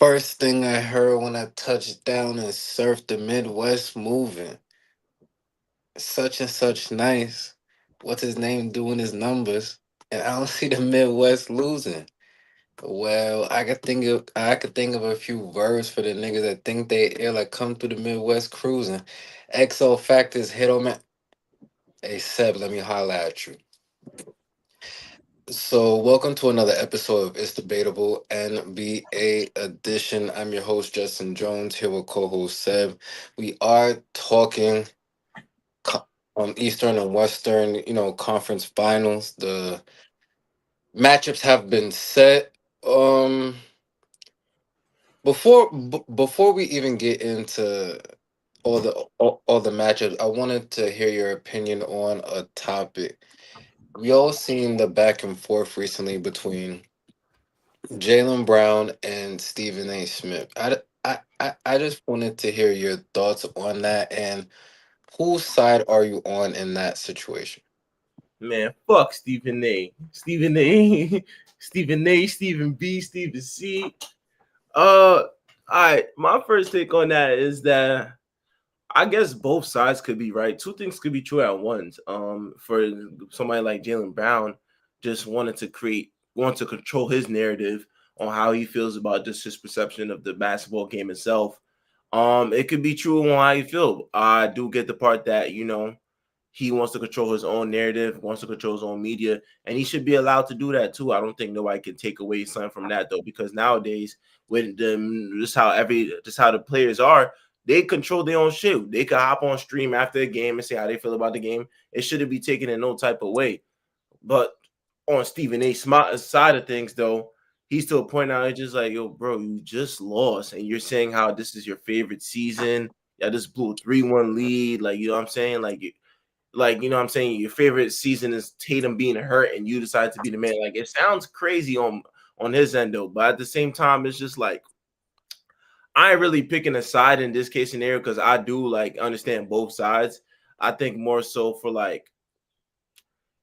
First thing I heard when I touched down and surfed the Midwest moving. Such and such nice. What's his name doing his numbers? And I don't see the Midwest losing. Well, I could think of a few words for the niggas that think they ill like come through the Midwest cruising. XO factors hit on me. Hey Seb, let me holla at you. So, welcome to another episode of It's Debatable NBA edition. I'm your host, Justin Jones, here with co host Seb. We are talking Eastern and Western, conference finals. The matchups have been set. Um, before we even get into all the matchups, I wanted to hear your opinion on a topic. We all seen the back and forth recently between Jalen Brown and Stephen A. Smith. I just wanted to hear your thoughts on that and whose side are you on in that situation? Man, fuck Stephen A. Stephen A. Stephen A. Stephen B. Stephen C. All right. My first take on that is that I guess both sides could be right. Two things could be true at once. For somebody like Jalen Brown, just want to control his narrative on how he feels about just his perception of the basketball game itself. It could be true on how you feel. I do get the part that he wants to control his own narrative, wants to control his own media, and he should be allowed to do that too. I don't think nobody can take away something from that though, because nowadays, with just how the players are, they control their own shit. They could hop on stream after a game and say how they feel about the game. It shouldn't be taken in no type of way. But on Stephen A. Smart side of things, though, he's still pointing out, it's just like, yo, bro, you just lost, and you're saying how this is your favorite season. Yeah, this blew a 3-1 lead. Like, you know what I'm saying? Like, you know what I'm saying, your favorite season is Tatum being hurt and you decide to be the man. Like, it sounds crazy on his end though, but at the same time, it's just like I ain't really picking a side in this case scenario because I do like understand both sides. I think more so for like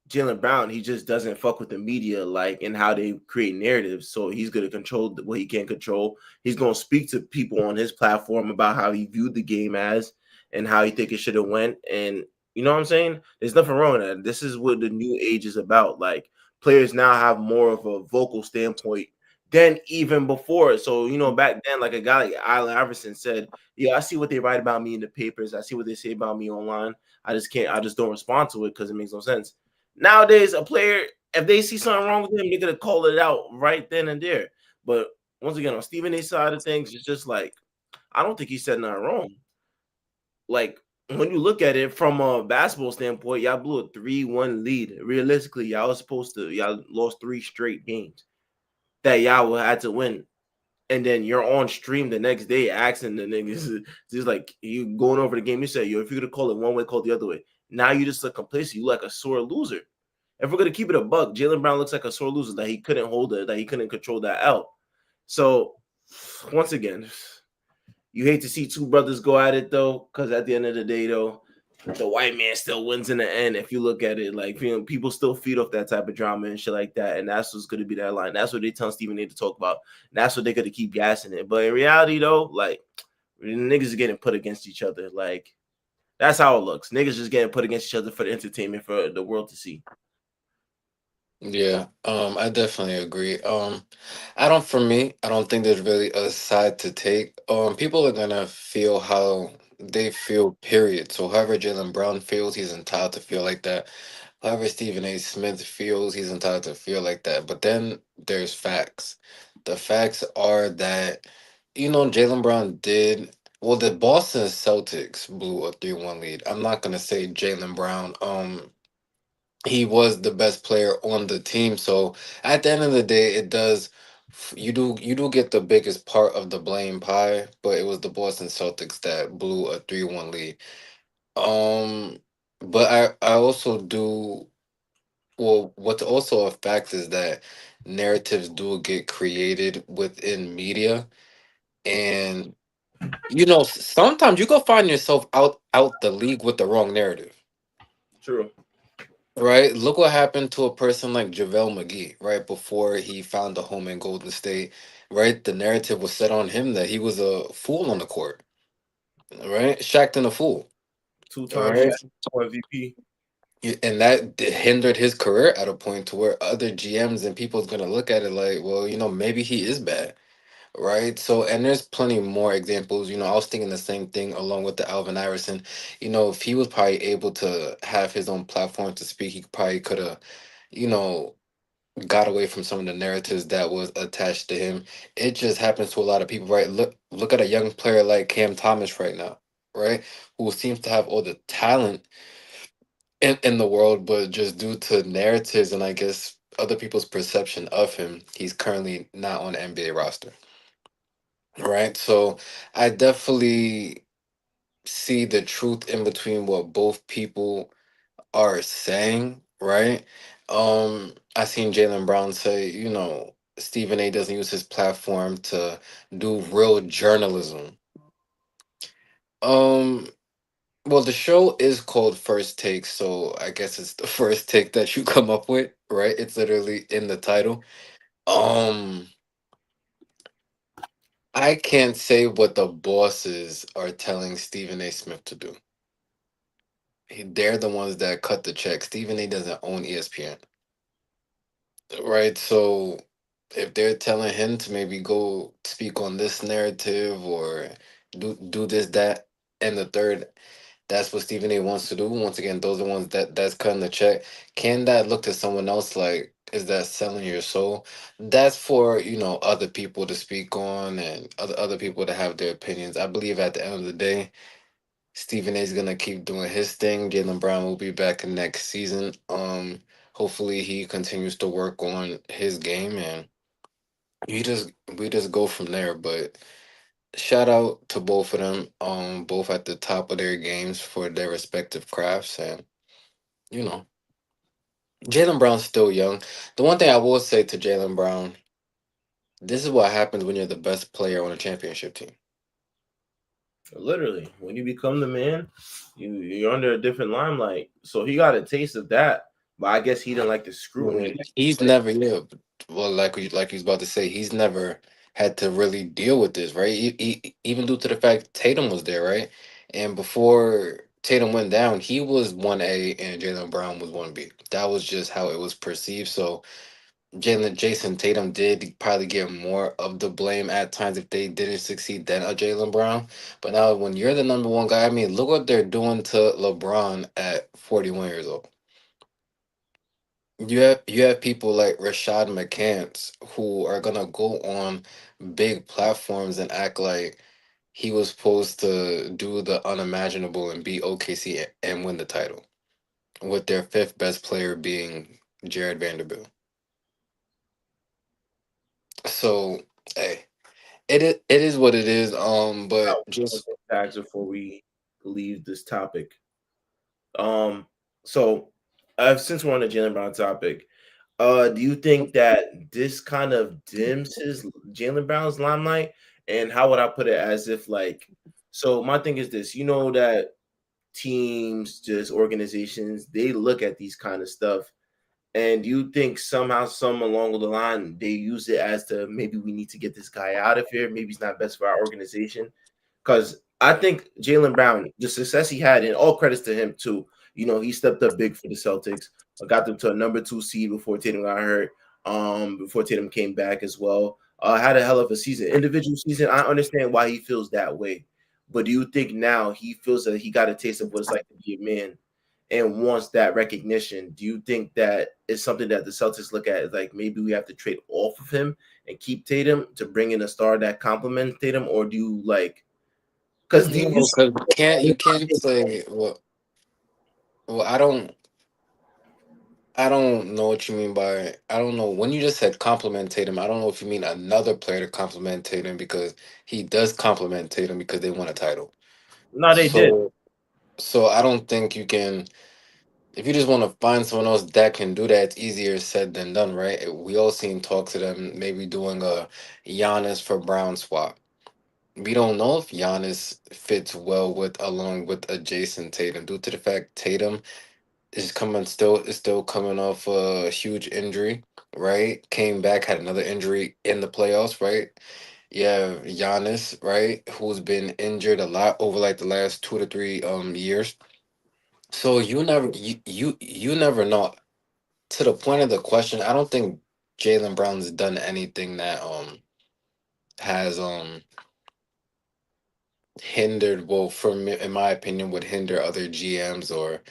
Jalen Brown, he just doesn't fuck with the media, like, and how they create narratives. So he's gonna control what he can't control. He's gonna speak to people on his platform about how he viewed the game as and how he think it should have went. And you know what I'm saying? There's nothing wrong with that. This is what the new age is about. Like, players now have more of a vocal standpoint than even before. So back then, like a guy like Allen Iverson said, "Yeah, I see what they write about me in the papers. I see what they say about me online. I just can't. I just don't respond to it because it makes no sense." Nowadays, a player, if they see something wrong with him, they're gonna call it out right then and there. But once again, on Stephen A. side of things, it's just like I don't think he said nothing wrong. Like, when you look at it from a basketball standpoint, y'all blew a 3-1 lead. Realistically, y'all lost 3 straight games that y'all had to win. And then you're on stream the next day asking the niggas, just like you going over the game. You say, yo, if you're gonna call it one way, call it the other way. Now you just look complacent. You like a sore loser. If we're gonna keep it a buck, Jalen Brown looks like a sore loser that he couldn't hold it, that he couldn't control that out. So once again, you hate to see two brothers go at it though, because at the end of the day, though, the white man still wins in the end. If you look at it, like, people still feed off that type of drama and shit like that, and that's what's gonna be that line. That's what they tell Stephen A. to talk about. And that's what they're gonna keep gassing it. But in reality, though, like, niggas are getting put against each other. Like, that's how it looks. Niggas just getting put against each other for the entertainment for the world to see. Yeah, I definitely agree. For me, I don't think there's really a side to take. People are gonna feel how they feel, period. So however Jalen Brown feels, he's entitled to feel like that. However Stephen A. Smith feels, he's entitled to feel like that. But then there's facts. The facts are that, Jalen Brown did well, the Boston Celtics blew a 3-1 lead. I'm not gonna say Jalen Brown. He was the best player on the team. So at the end of the day, you do get the biggest part of the blame pie, but it was the Boston Celtics that blew a 3-1 lead. Um but I also do well, what's also a fact is that narratives do get created within media, and sometimes you go find yourself out the league with the wrong narrative. True. Right? Look what happened to a person like JaVale McGee, right? Before he found a home in Golden State, right? The narrative was set on him that he was a fool on the court, right? Shaqtin' a fool, Two-time right? MVP. And that hindered his career at a point to where other GMs and people's gonna look at it like, well, maybe he is bad, right? So, and there's plenty more examples. I was thinking the same thing along with the Alvin Iverson. If he was probably able to have his own platform to speak, he probably could have, you know, got away from some of the narratives that was attached to him. It just happens to a lot of people, right? Look at a young player like Cam Thomas right now, right? Who seems to have all the talent in the world, but just due to narratives and I guess other people's perception of him, he's currently not on the NBA roster. Right. So I definitely see the truth in between what both people are saying, right? I seen Jalen Brown say, Stephen A doesn't use his platform to do real journalism. Um, well, the show is called First Take, so I guess it's the first take that you come up with, right? It's literally in the title. Um, I can't say what the bosses are telling Stephen A. Smith to do. They're the ones that cut the check. Stephen A. doesn't own ESPN, right? So if they're telling him to maybe go speak on this narrative or do this, that, and the third, that's what Stephen A. wants to do. Once again, those are the ones that's cutting the check. Can that look to someone else like, is that selling your soul? That's for other people to speak on and other people to have their opinions. I believe at the end of the day, Stephen A. is gonna keep doing his thing. Jalen Brown will be back next season. Hopefully he continues to work on his game and we just go from there. But shout out to both of them, both at the top of their games for their respective crafts. And you know, Jalen Brown's still young. The one thing I will say to Jalen Brown, this is what happens when you're the best player on a championship team. Literally, when you become the man, you're under a different limelight. So he got a taste of that, but I guess he didn't like the Yeah. scrutiny. He's never, yeah. Well, like he's about to say, he's never had to really deal with this, right? Even due to the fact Tatum was there, right? And before Tatum went down, he was 1A and Jalen Brown was 1B. That was just how it was perceived. So Jason Tatum did probably get more of the blame at times if they didn't succeed than a Jalen Brown. But now when you're the number one guy, I mean, look what they're doing to LeBron at 41 years old. You have people like Rashad McCants who are gonna go on big platforms and act like he was supposed to do the unimaginable and beat OKC and win the title, with their fifth best player being Jared Vanderbilt. So, hey, it is what it is. But just Tags before we leave this topic. Um, so since we're on the Jalen Brown topic, do you think that this kind of dims his Jalen Brown's limelight? And how would I put it? As if like, so my thing is this: you know that teams, just organizations, they look at these kind of stuff. And you think somehow, some along the line, they use it as to maybe we need to get this guy out of here. Maybe he's not best for our organization. Because I think Jalen Brown, the success he had, and all credits to him too. You know, he stepped up big for the Celtics. Got them to a number 2 seed before Tatum got hurt. Before Tatum came back as well. Had a hell of a season, individual season. I understand why he feels that way, but do you think now he feels that he got a taste of what it's like to be a man and wants that recognition? Do you think that is something that the Celtics look at as like maybe we have to trade off of him and keep Tatum to bring in a star that complements Tatum, or do you like? Because you no, because you can't say well I don't know what you mean by I don't know when you just said compliment Tatum. I don't know if you mean another player to compliment Tatum because he does compliment Tatum because they won a title. no, they did. So I don't think you can. If you just want to find someone else that can do that, it's easier said than done, right? We all seen talks of them maybe doing a Giannis for Brown swap. We don't know if Giannis fits well with along with a Jason Tatum due to the fact Tatum is still coming off a huge injury, right? Came back, had another injury in the playoffs, right? Yeah, Giannis, right, who's been injured a lot over like the last 2 to 3 years. So you never know. To the point of the question, I don't think Jalen Brown's done anything that has hindered, well, from in my opinion, would hinder other GMs or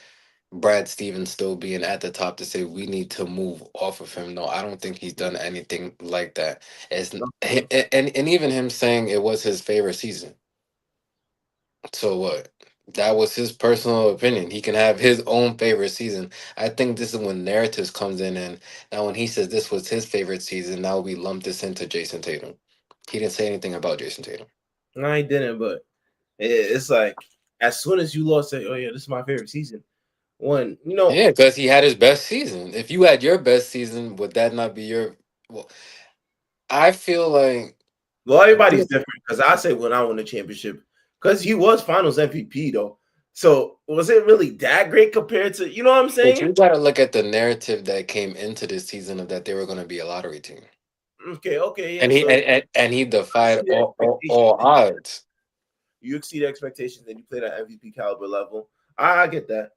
Brad Stevens still being at the top to say we need to move off of him. No, I don't think he's done anything like that. And even him saying it was his favorite season. So what? That was his personal opinion. He can have his own favorite season. I think this is when narratives comes in, and now when he says this was his favorite season, now we lump this into Jason Tatum. He didn't say anything about Jason Tatum. No, he didn't, but it's like as soon as you lost, say, "Oh yeah, this is my favorite season." One, Yeah, because he had his best season. If you had your best season, would that not be your? Well, I feel like well, everybody's different because I say when I won the championship because he was Finals MVP though. So was it really that great compared to you know what I'm but saying? you got to look at the narrative that came into this season of that they were going to be a lottery team, Okay, okay, yeah. and So he you defied exceed the expectations, all odds. you exceed expectations, and you played at MVP caliber level. I get that.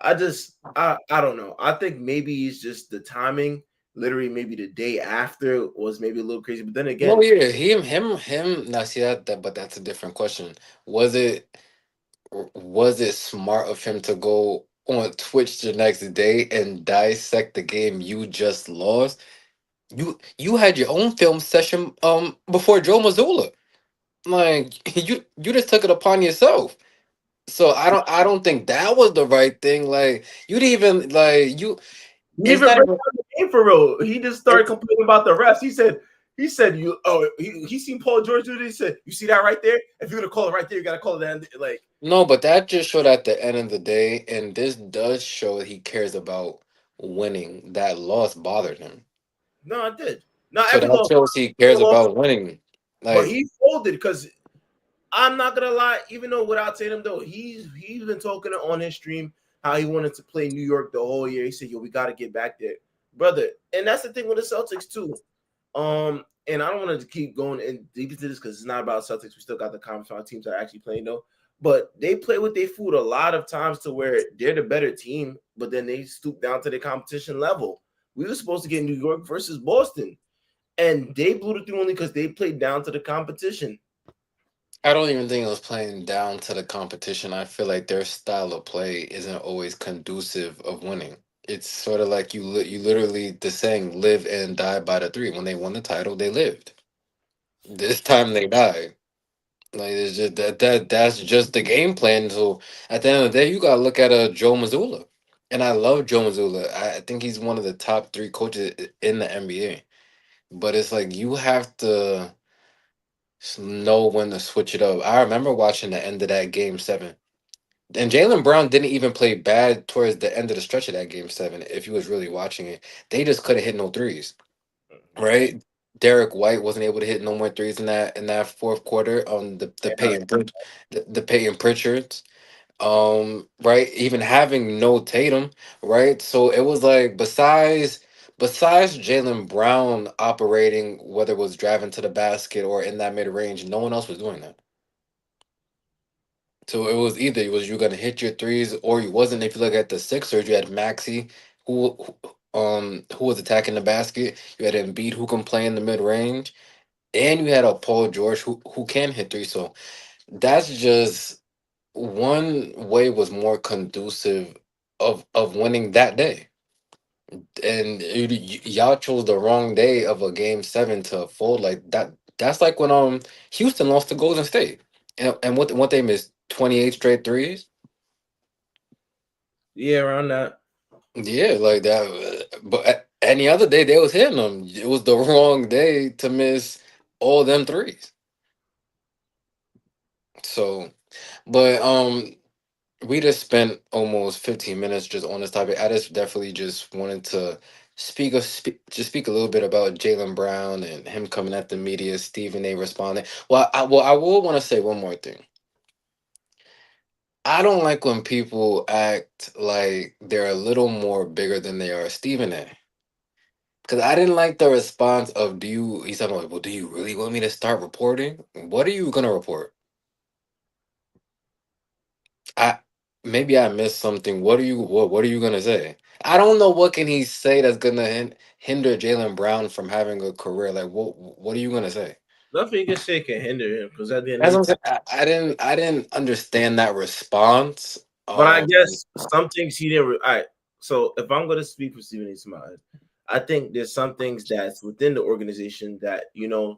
I don't know. I think maybe it's just the timing. Literally, maybe the day after was maybe a little crazy. But then No, again, yeah, him. Now, see that, but that's a different question. Was it was it smart of him to go on Twitch the next day and dissect the game you just lost? You had your own film session before Joe Mazzulla. Like you just took it upon yourself. So I don't think that was the right thing. Like you didn't even like you. he didn't It's even not break even. down the game for real. He just started It's complaining about the refs. He said you he seen Paul George do this. He said, you see that right there? If you're gonna call it right there, you gotta call it that. Like, no, but that just showed at the end of the day, and this does show he cares about winning. That loss bothered him, no, I did. Not so every that loss, shows he every cares loss, about winning. but Like he folded because I'm not gonna lie, even though without Tatum though, he's been talking on his stream how he wanted to play New York the whole year. He said, "Yo, we got to get back there, brother." And that's the thing with the Celtics too. And I don't want to keep going in deep into this because it's not about Celtics. We still got the conference final teams that are actually playing though. But they play with their food a lot of times to where they're the better team, but then they stoop down to the competition level. We were supposed to get New York versus Boston, and they blew it through only because they played down to the competition. I don't even think it was playing down to the competition. I feel like their style of play isn't always conducive of winning. It's sort of like you literally the saying live and die by the three. When they won the title, they lived. This time they died. Like it's just that's just the game plan. So at the end of the day, you gotta look at Joe Mazzulla. And I love Joe Mazzulla. I think he's one of the top three coaches in the NBA. But it's like you have to know when to switch it up. I remember watching the end of that game 7. And Jalen Brown didn't even play bad towards the end of the stretch of that game 7, if you was really watching it. They just couldn't hit no threes. Right? Derek White wasn't able to hit no more threes in that fourth quarter on the Peyton Pritchards. Right, even having no Tatum, right? So it was like besides Jalen Brown operating, whether it was driving to the basket or in that mid range, no one else was doing that. So it was either it was you gonna hit your threes or you wasn't. If you look at the Sixers, you had Maxi who was attacking the basket. You had Embiid who can play in the mid range, and you had a Paul George who can hit three. So that's just one way was more conducive of winning that day. And y'all chose the wrong day of a game 7 to fold like that. That's like when Houston lost to Golden State, and what they missed 28 straight threes. Yeah, around that. Yeah, like that. But any other day they was hitting them. It was the wrong day to miss all them threes. So, but we just spent almost 15 minutes just on this topic. I just definitely just wanted to just speak a little bit about Jalen Brown and him coming at the media, Stephen A. responding. Well, I will want to say one more thing. I don't like when people act like they're a little more bigger than they are. Stephen A. Because I didn't like the response of, do you, he's talking about, well, do you really want me to start reporting? What are you going to report? I Maybe I missed something. What are you going to say? I don't know what can he say that's going to hinder Jalen Brown from having a career. Like, what are you going to say? Nothing you can say can hinder him because at the end of That's the what day. I'm saying. I didn't understand that response. But I guess some things he didn't. All right. So if I'm going to speak for Stephen A. Smith, I think there's some things that's within the organization that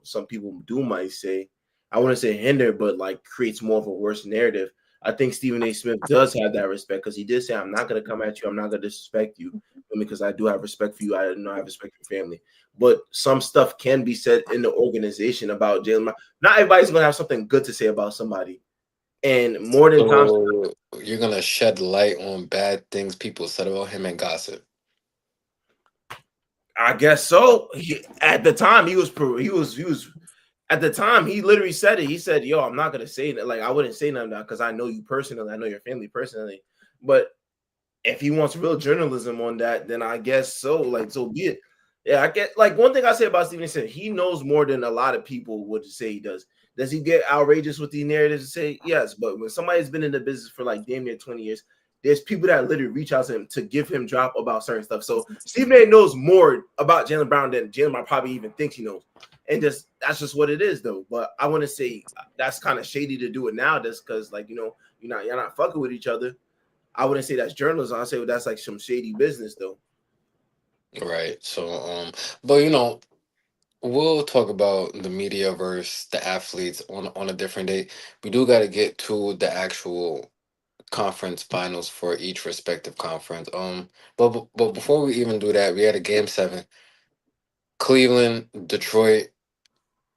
some people do might say. I wouldn't say hinder, but like creates more of a worse narrative. I think Stephen A. Smith does have that respect because he did say, "I'm not going to come at you. I'm not going to disrespect you, because I do have respect for you. I know I have respect for your family." But some stuff can be said in the organization about Jalen Brown. Not everybody's going to have something good to say about somebody, and more than times So you're gonna shed light on bad things people said about him and gossip. I guess so. At the time, he was at the time he literally said it. He said, "Yo, I'm not gonna say that. Like, I wouldn't say nothing because I know you personally. I know your family personally. But if he wants real journalism on that, then I guess so. Like, so be it." Yeah, I get like one thing I say about Steven said he knows more than a lot of people would say he does. Does he get outrageous with the narratives and say yes? But when somebody's been in the business for like damn near 20 years, there's people that literally reach out to him to give him drop about certain stuff. So Stephen A knows more about Jalen Brown than Jalen Brown probably even thinks he knows. And just that's just what it is though. But I want to say that's kind of shady to do it now, just because like you're not fucking with each other. I wouldn't say that's journalism. I'd say that's like some shady business though. Right. So but we'll talk about the media versus the athletes on a different day. We do gotta get to the actual conference finals for each respective conference. But before we even do that, we had a game 7. Cleveland, Detroit.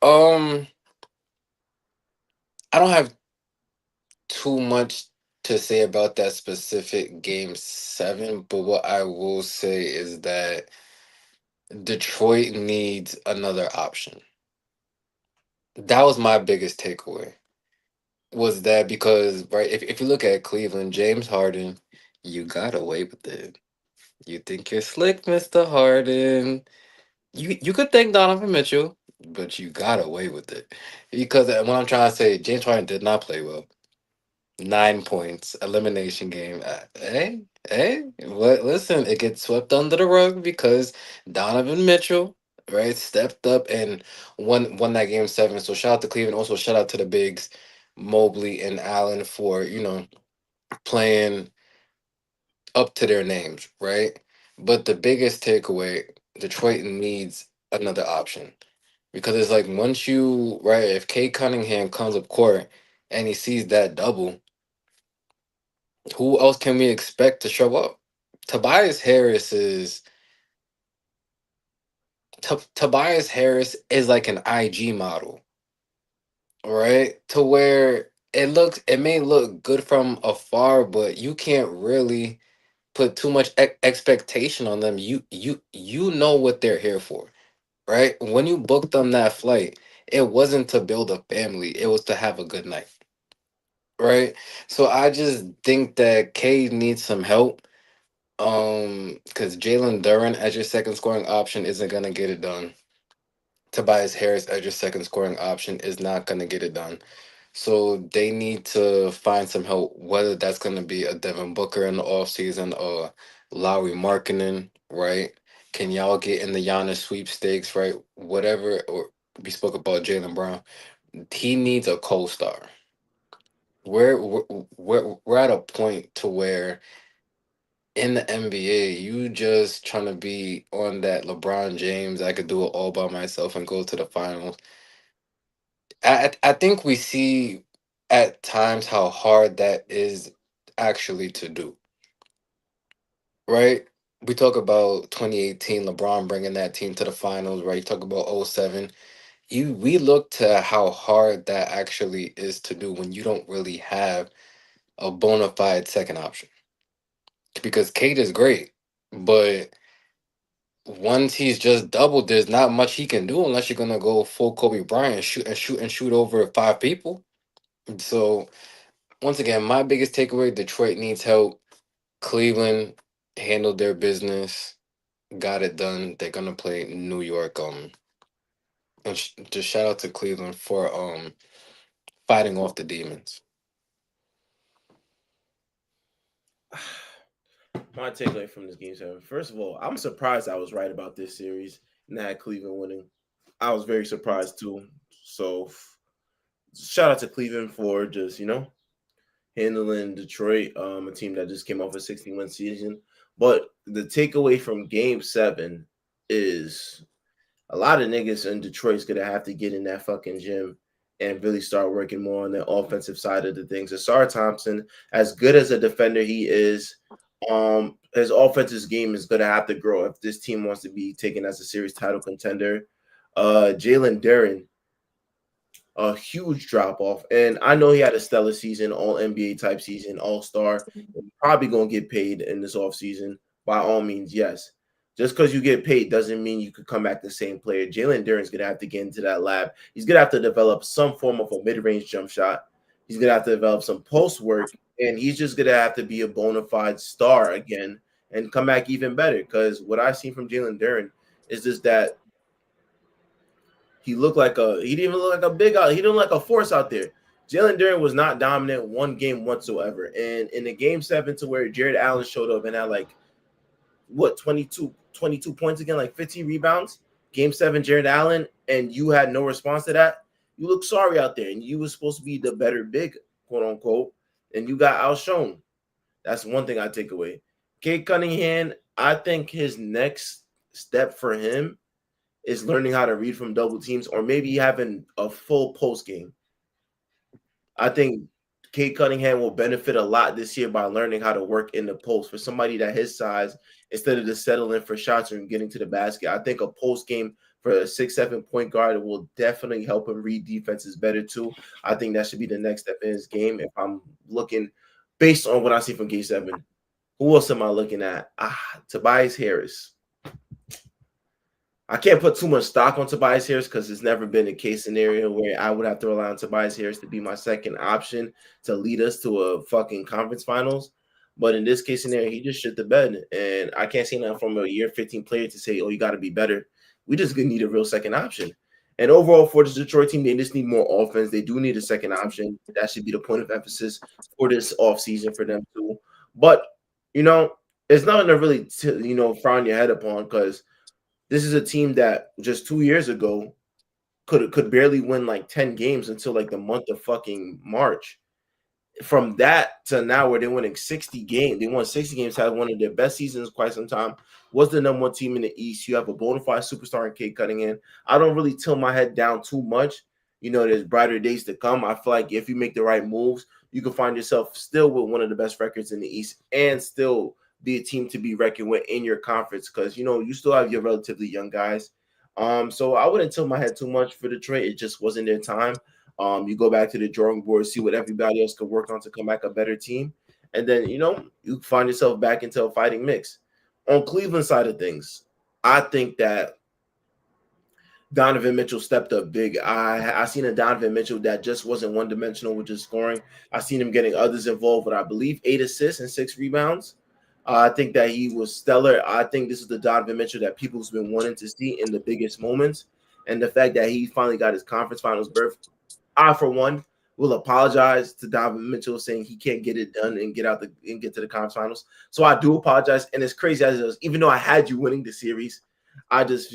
Um, I don't have too much to say about that specific game 7, but what I will say is that Detroit needs another option. That was my biggest takeaway. Was that because, right, if you look at Cleveland, James Harden, you got away with it. You think you're slick, Mr. Harden. You could thank Donovan Mitchell, but you got away with it. Because what I'm trying to say, James Harden did not play well. 9 points, elimination game. What? Listen, it gets swept under the rug because Donovan Mitchell, right, stepped up and won that game 7. So shout out to Cleveland. Also shout out to the bigs, Mobley and Allen for playing up to their names, right? But the biggest takeaway, Detroit needs another option because it's like once you right, if Kate Cunningham comes up court and he sees that double, who else can we expect to show up? Tobias Harris is Tobias Harris is like an IG model, right? To where it may look good from afar, but you can't really put too much expectation on them. You know what they're here for, right? When you booked them that flight, it wasn't to build a family; it was to have a good night, right? So I just think that Cade needs some help. Because Jalen Duran as your second scoring option isn't gonna get it done. Tobias Harris as your second scoring option is not gonna get it done. So they need to find some help, whether that's gonna be a Devin Booker in the offseason or Lowry Markkinen, right? Can y'all get in the Giannis sweepstakes, right? Whatever, or we spoke about Jalen Brown. He needs a co-star. We're at a point to where in the NBA, you just trying to be on that LeBron James, I could do it all by myself and go to the finals. I think we see at times how hard that is actually to do, right? We talk about 2018, LeBron bringing that team to the finals, right? You talk about '07. We look to how hard that actually is to do when you don't really have a bona fide second option. Because Kate is great, but once he's just doubled, there's not much he can do unless you're gonna go full Kobe Bryant, shoot and shoot and shoot over 5 people. So Once again, my biggest takeaway: Detroit needs help. Cleveland handled their business, got it done. They're gonna play New York. And just shout out to Cleveland for fighting off the demons. My takeaway from this game seven. First of all, I'm surprised I was right about this series and I had Cleveland winning. I was very surprised too. So shout out to Cleveland for just handling Detroit, a team that just came off a 16-win season. But the takeaway from Game Seven is a lot of niggas in Detroit's gonna have to get in that fucking gym and really start working more on the offensive side of the things. Asar Thompson, as good as a defender he is, his offensive game is gonna have to grow if this team wants to be taken as a series title contender. Jalen Duren, a huge drop off. And I know he had a stellar season, all NBA type season, all star. Probably gonna get paid in this offseason. By all means, yes. Just because you get paid doesn't mean you could come back the same player. Jalen Duren's gonna have to get into that lab. He's gonna have to develop some form of a mid-range jump shot. He's gonna have to develop some post work, and he's just gonna have to be a bona fide star again and come back even better. Because what I've seen from Jalen Duren is just that he didn't even look like a big out. He didn't look like a force out there. Jalen Duren was not dominant one game whatsoever. And in the game seven to where Jared Allen showed up and had like what 22 points again, like 15 rebounds. Game seven, Jared Allen, and you had no response to that. You look sorry out there, and you were supposed to be the better big, quote unquote, and you got outshone. That's one thing I take away. Kate Cunningham, I think his next step for him is learning how to read from double teams or maybe having a full post game. I think Kate Cunningham will benefit a lot this year by learning how to work in the post. For somebody that his size, instead of just settling for shots and getting to the basket, I think a post game for a 6'7" point guard will definitely help him read defenses better too. I think that should be the next step in his game. If I'm looking based on what I see from Game 7, who else am I looking at? Tobias Harris. I can't put too much stock on Tobias Harris because it's never been a case scenario where I would have to rely on Tobias Harris to be my second option to lead us to a fucking conference finals. But in this case scenario, he just shit the bed. And I can't see nothing from a year 15 player to say, oh, you got to be better. We just need a real second option. And overall, for the Detroit team, they just need more offense. They do need a second option. That should be the point of emphasis for this offseason for them, too. But, it's nothing to really, frown your head upon because this is a team that just 2 years ago could barely win like 10 games until like the month of fucking March. From that to now where they're winning 60 games, they won 60 games, had one of their best seasons in quite some time, was the number one team in the East. You have a bona fide superstar in Kate Cunningham. I don't really tilt my head down too much. There's brighter days to come. I feel like if you make the right moves, you can find yourself still with one of the best records in the East and still be a team to be reckoned with in your conference because you still have your relatively young guys. So I wouldn't tilt my head too much for Detroit. It just wasn't their time. You go back to the drawing board, see what everybody else could work on to come back a better team, and then you find yourself back into a fighting mix. On Cleveland side of things, I think that Donovan Mitchell stepped up big. I seen a Donovan Mitchell that just wasn't one dimensional with just scoring. I seen him getting others involved with I believe 8 assists and 6 rebounds. I think that he was stellar. I think this is the Donovan Mitchell that people's been wanting to see in the biggest moments, and the fact that he finally got his conference finals berth. I, for one, will apologize to Donovan Mitchell saying he can't get it done and get to the conference finals. So I do apologize. And as crazy as it is, even though I had you winning the series, I just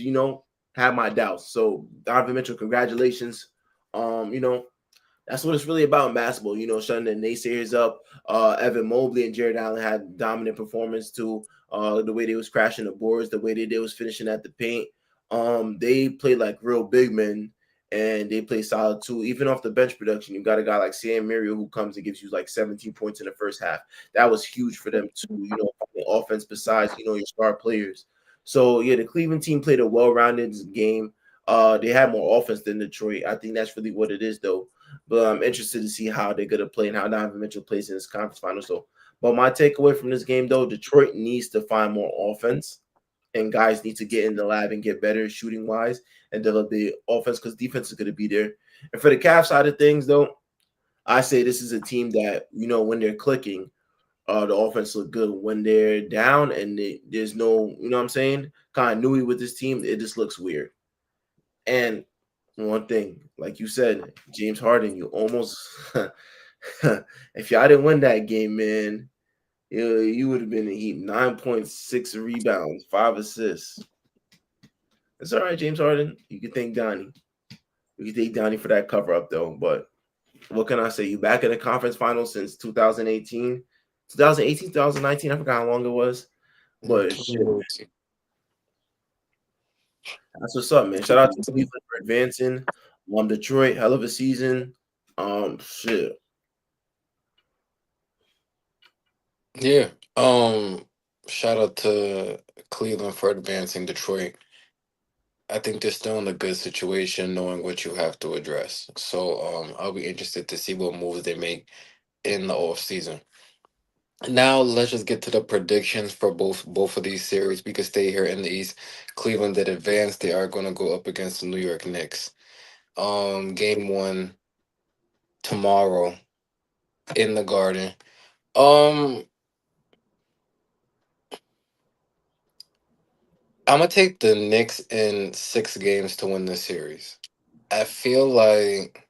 have my doubts. So Donovan Mitchell, congratulations. That's what it's really about in basketball. Shutting the naysayers up. Evan Mobley and Jared Allen had dominant performance too. The way they was crashing the boards, the way they was finishing at the paint. They played like real big men and they play solid too. Even off the bench production, you got a guy like Sam Muriel who comes and gives you like 17 points in the first half. That was huge for them too. The offense besides your star players. So yeah, the Cleveland team played a well-rounded game. They had more offense than Detroit. I think that's really what it is, though. But I'm interested to see how they're gonna play and how Donovan Mitchell plays in this conference final. So, but my takeaway from this game, though, Detroit needs to find more offense and guys need to get in the lab and get better shooting wise and develop the offense because defense is going to be there. And for the Cavs side of things, though, I say this is a team that when they're clicking, the offense look good. When they're down and there's no, what I'm saying, continuity with this team, it just looks weird. And one thing, like you said, James Harden, you almost if y'all didn't win that game, man, you would have been in heat. 9.6 rebounds, 5 assists. It's all right, James Harden. You can thank Donnie. You can thank Donnie for that cover up though. But what can I say? You back in the conference finals since 2018. 2018, 2019, I forgot how long it was. But shit, man, that's what's up, man. Shout out to Cleveland for advancing. Detroit, hell of a season. Shit. Yeah. Shout out to Cleveland for advancing Detroit. I think they're still in a good situation knowing what you have to address. So I'll be interested to see what moves they make in the off season. Now let's just get to the predictions for both of these series. We could stay here in the East. Cleveland did advance. They are gonna go up against the New York Knicks. Game one tomorrow in the Garden. Um, I'm gonna take the Knicks in 6 games to win this series. I feel like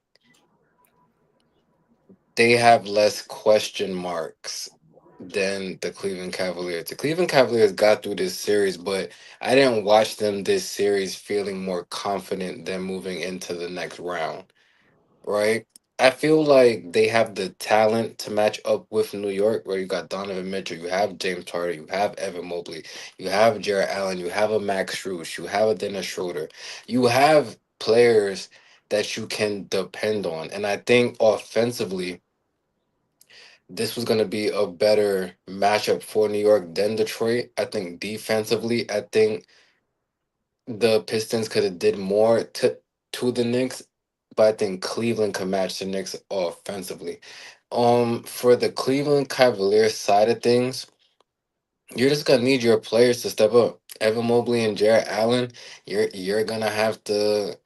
they have less question marks than the Cleveland Cavaliers. The Cleveland Cavaliers got through this series, but I didn't watch them this series feeling more confident than moving into the next round, right? I feel like they have the talent to match up with New York, where you got Donovan Mitchell, you have James Harden, you have Evan Mobley, you have Jarrett Allen, you have a Max Strus, you have a Dennis Schroeder, you have players that you can depend on, and I think offensively this was going to be a better matchup for New York than Detroit. I think defensively, I think the Pistons could have did more to the Knicks, but I think Cleveland could match the Knicks offensively. For the Cleveland Cavaliers side of things, you're just gonna need your players to step up. Evan Mobley and Jarrett Allen, you're gonna have to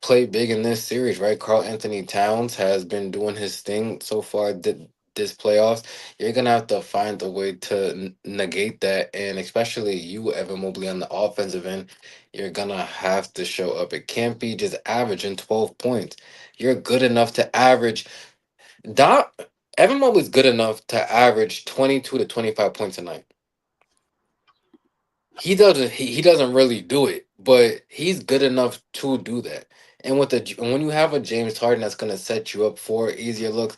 play big in this series, right? Carl Anthony Towns has been doing his thing so far this playoffs. You're gonna have to find a way to negate that, and especially you, Evan Mobley, on the offensive end, you're gonna have to show up. It can't be just averaging 12 points. You're good enough to average. Doc Evan Mobley's good enough to average 22 to 25 points a night. He doesn't really do it, but he's good enough to do that. And when you have a James Harden that's gonna set you up for easier looks,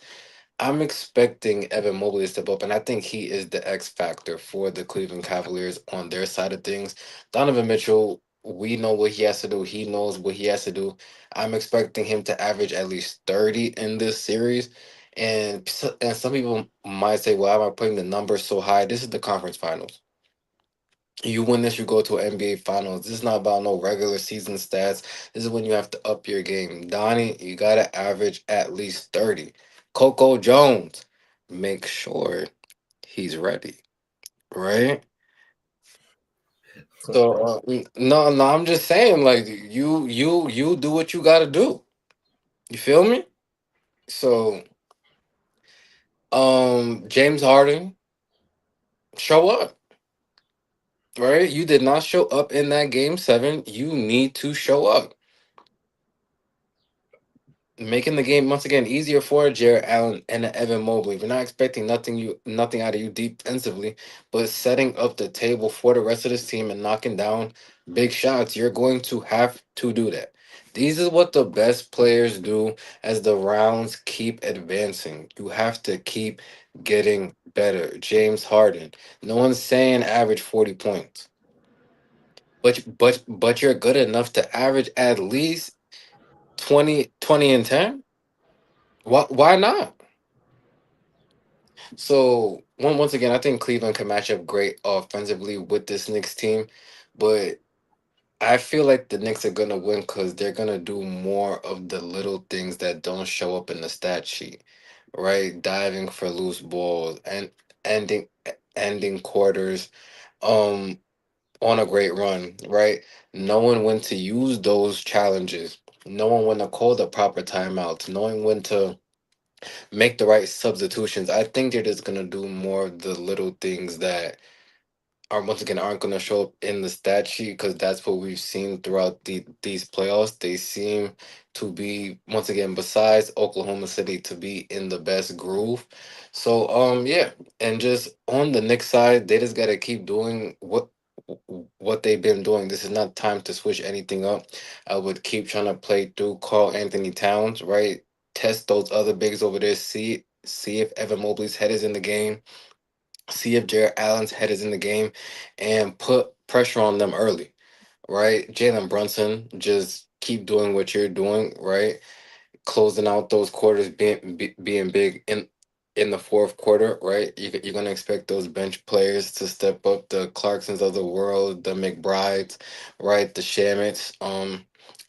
I'm expecting Evan Mobley to step up, and I think he is the X factor for the Cleveland Cavaliers on their side of things. Donovan Mitchell, we know what he has to do. He knows what he has to do. I'm expecting him to average at least 30 in this series. And some people might say, "Why am I putting the number so high?" This is the conference finals. You win this, you go to an NBA Finals. This is not about no regular season stats. This is when you have to up your game. Donnie, you gotta average at least 30. Coco Jones, make sure he's ready, right? So no, I'm just saying, like you do what you gotta do. You feel me? So James Harden, show up, right? You did not show up in that game 7. You need to show up, making the game once again easier for Jarrett Allen and Evan Mobley. We're not expecting nothing out of you defensively, but setting up the table for the rest of this team and knocking down big shots. You're going to have to do that. These is what the best players do as the rounds keep advancing. You have to keep getting better. James Harden. No one's saying average 40 points. But you're good enough to average at least 20 and 10. Why not? So once again, I think Cleveland can match up great offensively with this Knicks team, but I feel like the Knicks are gonna win because they're gonna do more of the little things that don't show up in the stat sheet, right? Diving for loose balls and ending ending quarters um on a great run, right? Knowing when to use those challenges, knowing when to call the proper timeouts, knowing when to make the right substitutions. I think they're just gonna do more of the little things that are once again aren't going to show up in the stat sheet, because that's what we've seen throughout these playoffs. They seem to be once again, besides Oklahoma City, to be in the best groove. So yeah, and just on the Knicks side, they just got to keep doing what they've been doing. This is not time to switch anything up. I would keep trying to play through Carl Anthony Towns, right? Test those other bigs over there. See if Evan Mobley's head is in the game, see if Jared Allen's head is in the game, and put pressure on them early, right? Jalen Brunson, just keep doing what you're doing, right? Closing out those quarters, being big in the fourth quarter, right? You're gonna expect those bench players to step up, the Clarksons of the world, the McBrides, right? The Shamits.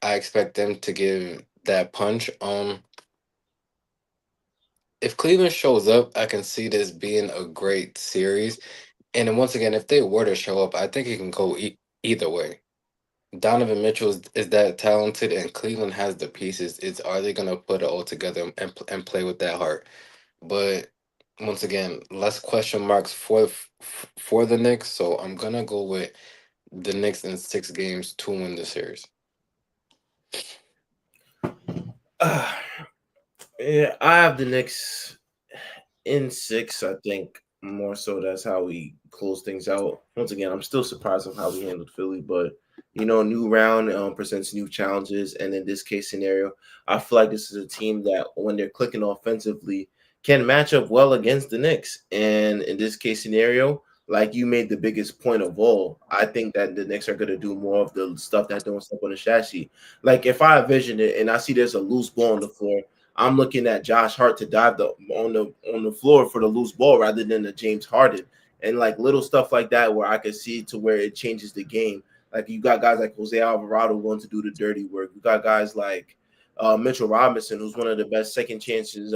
I expect them to give that punch. If Cleveland shows up, I can see this being a great series. And then once again, if they were to show up, I think it can go either way. Donovan Mitchell is that talented, and Cleveland has the pieces. It's, are they gonna put it all together and play with that heart? But once again, less question marks for the Knicks. So I'm gonna go with the Knicks in 6 games to win the series. Yeah, I have the Knicks in six. I think more so that's how we close things out. Once again, I'm still surprised of how we handled Philly, but new round presents new challenges, and in this case scenario, I feel like this is a team that when they're clicking offensively can match up well against the Knicks. And in this case scenario, like you made the biggest point of all, I think that the Knicks are going to do more of the stuff that don't step on the stat sheet. Like if I envision it and I see there's a loose ball on the floor, I'm looking at Josh Hart to dive on the floor for the loose ball rather than the James Harden, and like little stuff like that where I can see to where it changes the game. Like you got guys like Jose Alvarado going to do the dirty work. You got guys like Mitchell Robinson, who's one of the best second chances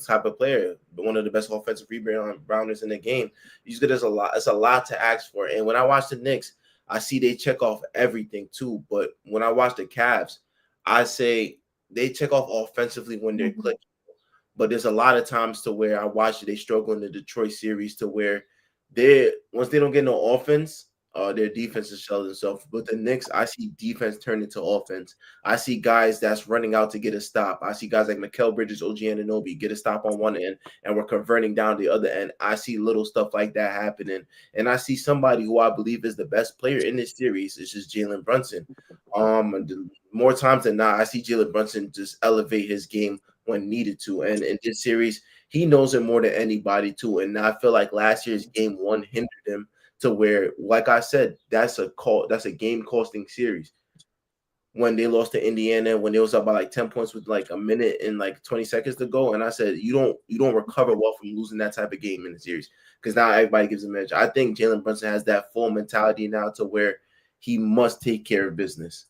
type of player, but one of the best offensive rebounders in the game. You get there's a lot. It's a lot to ask for. And when I watch the Knicks, I see they check off everything too. But when I watch the Cavs, I say they check off offensively when they're clicking. But there's a lot of times to where I watch it, they struggle in the Detroit series to where they once they don't get no offense, their defense is shell themselves. But the Knicks, I see defense turn into offense. I see guys that's running out to get a stop. I see guys like Mikal Bridges, OG Anunoby get a stop on one end, and we're converting down the other end. I see little stuff like that happening, and I see somebody who I believe is the best player in this series is just Jalen Brunson. More times than not, I see Jalen Brunson just elevate his game when needed to. And in this series, he knows it more than anybody too. And I feel like last year's game one hindered him to where, like I said, that's a game costing series. When they lost to Indiana, when they was up by like 10 points with like a minute and like 20 seconds to go. And I said, you don't recover well from losing that type of game in the series. Because now everybody gives him an edge. I think Jalen Brunson has that full mentality now to where he must take care of business.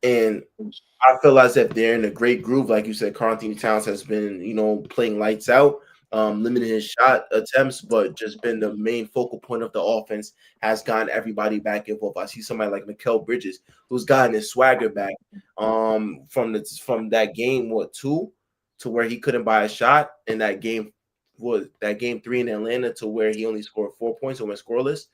And I feel as if they're in a great groove. Like you said, Karl Anthony Towns has been, playing lights out, limiting his shot attempts, but just been the main focal point of the offense, has gotten everybody back involved. I see somebody like Mikal Bridges, who's gotten his swagger back from that game, two, to where he couldn't buy a shot, and that game three in Atlanta to where he only scored 4 points and went scoreless.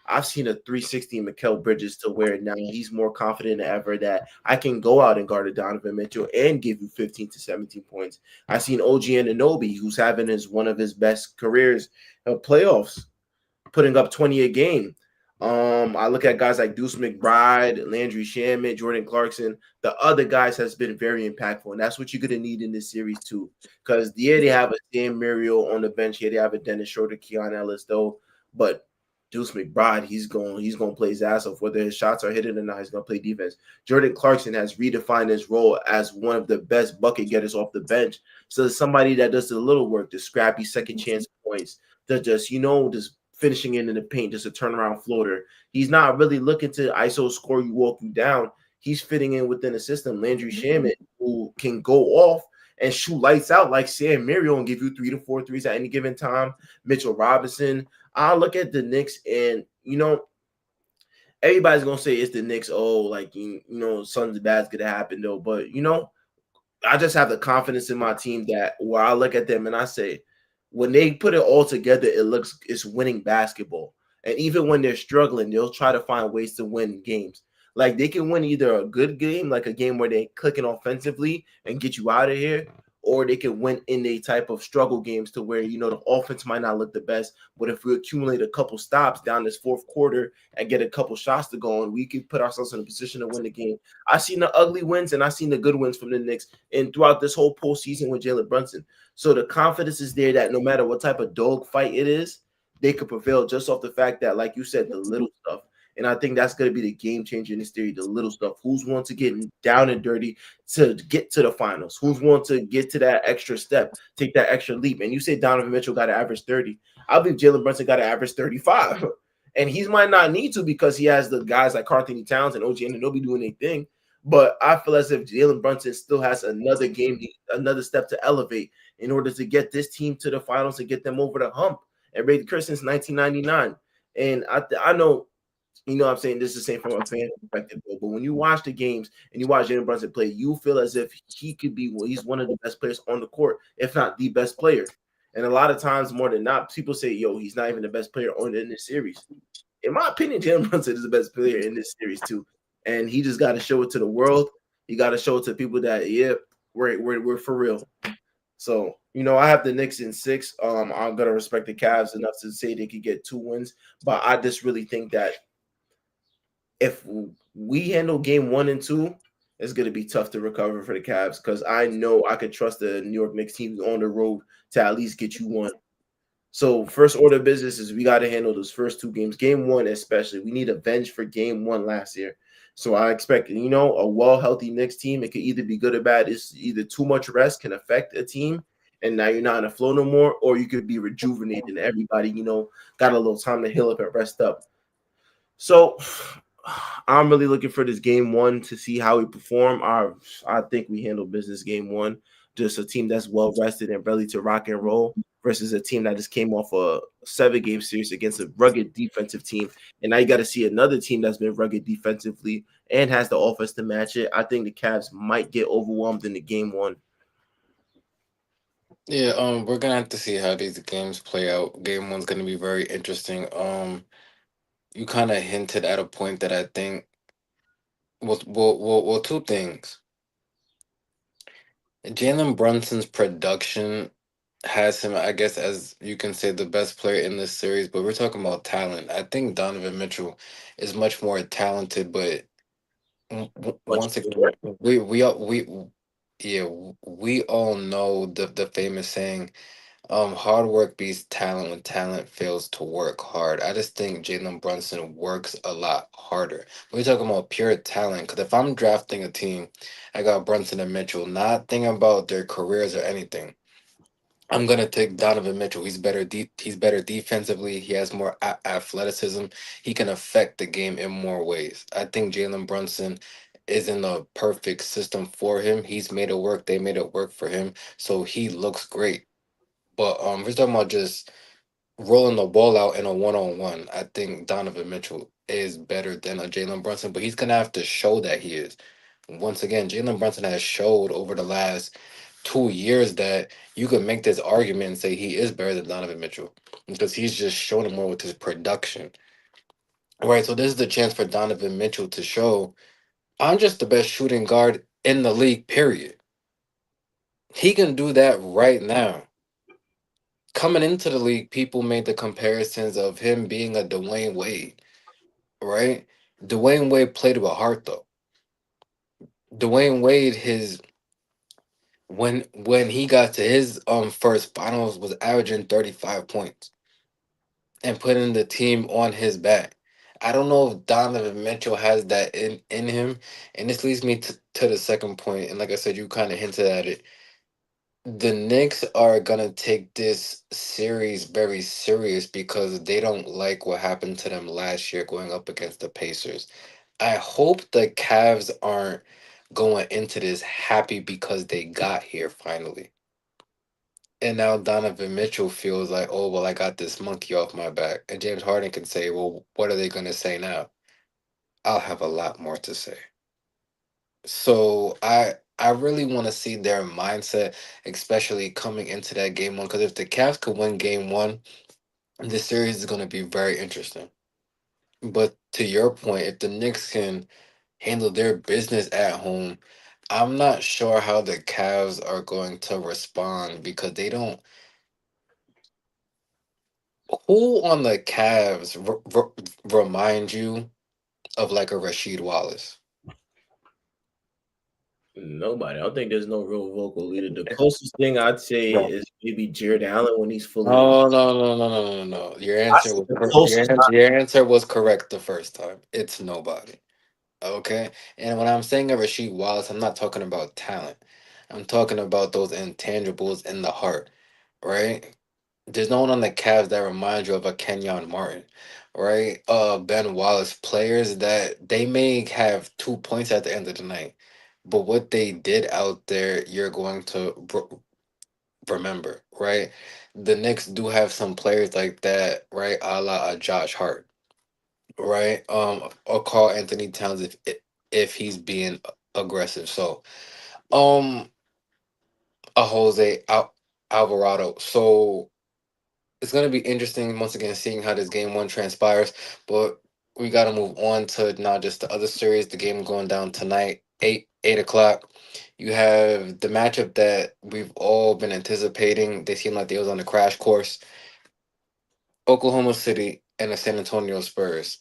I've seen a 360 Mikal Bridges to where now he's more confident than ever that I can go out and guard a Donovan Mitchell and give you 15 to 17 points. I've seen OG Anunoby, who's having one of his best careers playoffs, putting up 20 a game. I look at guys like Deuce McBride, Landry Shamet, Jordan Clarkson. The other guys has been very impactful, and that's what you're gonna need in this series too. Because yeah, they have a Sam Muriel on the bench. Here they have a Dennis Schroeder, Keon Ellis, though. But Deuce McBride, he's going to play his ass off. Whether his shots are hidden or not, he's going to play defense. Jordan Clarkson has redefined his role as one of the best bucket getters off the bench. So somebody that does the little work, the scrappy second chance points, that just finishing in the paint, just a turnaround floater. He's not really looking to ISO score you, walk you down. He's fitting in within the system. Landry Shamet, who can go off and shoot lights out like Sam Muriel and give you 3 to 4 threes at any given time. Mitchell Robinson. I look at the Knicks and everybody's gonna say it's the Knicks. Oh, like something bad's gonna happen though. But I just have the confidence in my team that where I look at them and I say, when they put it all together, it's winning basketball. And even when they're struggling, they'll try to find ways to win games. Like they can win either a good game, like a game where they clicking offensively and get you out of here, or they can win in a type of struggle games to where the offense might not look the best, but if we accumulate a couple stops down this fourth quarter and get a couple shots to go on, we can put ourselves in a position to win the game. I seen the ugly wins and I seen the good wins from the Knicks and throughout this whole postseason with Jalen Brunson. So the confidence is there that no matter what type of dog fight it is, they could prevail just off the fact that, like you said, the little stuff. And I think that's going to be the game changer in this theory, the little stuff. Who's willing to get down and dirty to get to the finals? Who's willing to get to that extra step, take that extra leap? And you say Donovan Mitchell got to average 30. I believe Jalen Brunson got to average 35. And he might not need to because he has the guys like Carlton Towns and OG Anunoby doing their thing. But I feel as if Jalen Brunson still has another game, another step to elevate in order to get this team to the finals and get them over the hump. And Ray Curse since 1999. And I know, I'm saying this is the same from a fan perspective, but when you watch the games and you watch Jalen Brunson play, you feel as if he could be, he's one of the best players on the court, if not the best player. And a lot of times, more than not, people say, yo, he's not even the best player on in this series. In my opinion, Jalen Brunson is the best player in this series too, and he just got to show it to the world. He got to show it to people that we're for real. So I have the Knicks in 6. I'm gonna respect the Cavs enough to say they could get 2 wins, but I just really think that if we handle game 1 and 2, it's gonna be tough to recover for the Cavs because I know I could trust the New York Knicks team on the road to at least get you one. So first order of business is we got to handle those first 2 games. Game 1 especially, we need avenge for game 1 last year. So I expect a well healthy Knicks team. It could either be good or bad. It's either too much rest can affect a team, and now you're not in a flow no more, or you could be rejuvenated and everybody got a little time to heal up and rest up. So I'm really looking for this game 1 to see how we perform. I think we handle business game 1. Just a team that's well rested and ready to rock and roll versus a team that just came off a 7-game series against a rugged defensive team. And now you got to see another team that's been rugged defensively and has the offense to match it. I think the Cavs might get overwhelmed in the game 1. Yeah, we're gonna have to see how these games play out. Game one's gonna be very interesting. You kind of hinted at a point that I think, well, two things. Jalen Brunson's production has him, I guess, as you can say, the best player in this series. But we're talking about talent. I think Donovan Mitchell is much more talented, but Much once again, more. yeah, we all know the famous saying, hard work beats talent when talent fails to work hard. I just think Jalen Brunson works a lot harder. We're talking about pure talent. Because if I'm drafting a team, I got Brunson and Mitchell, not thinking about their careers or anything. I'm gonna take Donovan Mitchell. He's better defensively. He has more athleticism. He can affect the game in more ways. I think Jalen Brunson is in the perfect system for him. He's made it work. They made it work for him. So he looks great. But we're talking about just rolling the ball out in a 1-on-one. I think Donovan Mitchell is better than a Jalen Brunson, but he's gonna have to show that he is. Once again, Jalen Brunson has showed over the last 2 years that you could make this argument and say he is better than Donovan Mitchell because he's just shown it more with his production. Right, so this is the chance for Donovan Mitchell to show I'm just the best shooting guard in the league, period. He can do that right now. Coming into the league, people made the comparisons of him being a Dwayne Wade, right? Dwayne Wade played with heart though. Dwayne Wade, his when he got to his first finals was averaging 35 points and putting the team on his back. I don't know if Donovan Mitchell has that in him. And this leads me to the second point. And like I said, you kind of hinted at it. The Knicks are gonna take this series very serious because they don't like what happened to them last year going up against the Pacers. I hope the Cavs aren't going into this happy because they got here finally. And now Donovan Mitchell feels like, oh well, I got this monkey off my back. And James Harden can say, well, what are they gonna say now? I'll have a lot more to say. So I really want to see their mindset, especially coming into that game one. Because if the Cavs could win game one, this series is going to be very interesting. But to your point, if the Knicks can handle their business at home, I'm not sure how the Cavs are going to respond because they don't. Who on the Cavs remind you of like a Rasheed Wallace? Nobody. I don't think there's no real vocal leader. The closest thing I'd say Right. is maybe Jared Allen when he's fully in. No, no, no, no, no, no, no. Your I answer see was the closest. your answer was correct the first time. It's nobody. Okay. And when I'm saying a Rasheed Wallace, I'm not talking about talent. I'm talking about those intangibles in the heart, right? There's no one on the Cavs that reminds you of a Kenyon Martin, right? Ben Wallace, players that they may have 2 points at the end of the night, but what they did out there, you're going to remember, right? The Knicks do have some players like that, right? A la Josh Hart, right? Or Carl Anthony Towns if he's being aggressive. So, um, a Alvarado. So it's gonna be interesting once again seeing how this game one transpires. But we gotta move on to now just the other series. The game going down tonight, 8 o'clock. You have the matchup that we've all been anticipating. They seem like they was on the crash course. Oklahoma City and the San Antonio Spurs.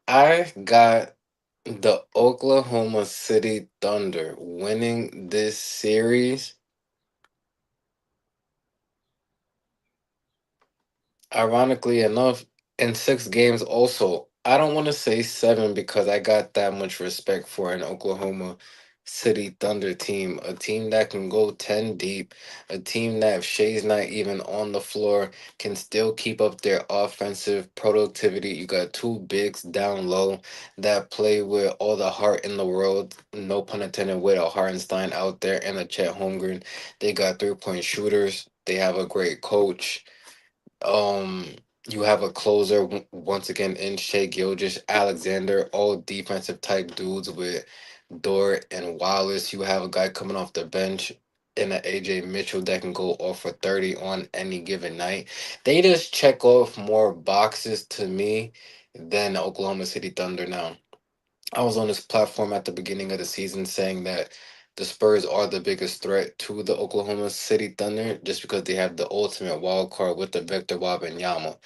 I got the Oklahoma City Thunder winning this series. Ironically enough, in 6 games also. I don't want to say seven because I got that much respect for an Oklahoma City Thunder team. A team that can go 10 deep. A team that if Shea's not even on the floor can still keep up their offensive productivity. You got two bigs down low that play with all the heart in the world. No pun intended, with a Hartenstein out there and a Chet Holmgren. They got 3-point shooters. They have a great coach. um, you have a closer once again in Shea Gilgeous Alexander, all defensive type dudes with Dort and Wallace. You have a guy coming off the bench in a AJ Mitchell that can go off for 30 on any given night. They just check off more boxes to me than the Oklahoma City Thunder now. I was on this platform at the beginning of the season saying that the Spurs are the biggest threat to the Oklahoma City Thunder just because they have the ultimate wild card with the Victor Wembanyama.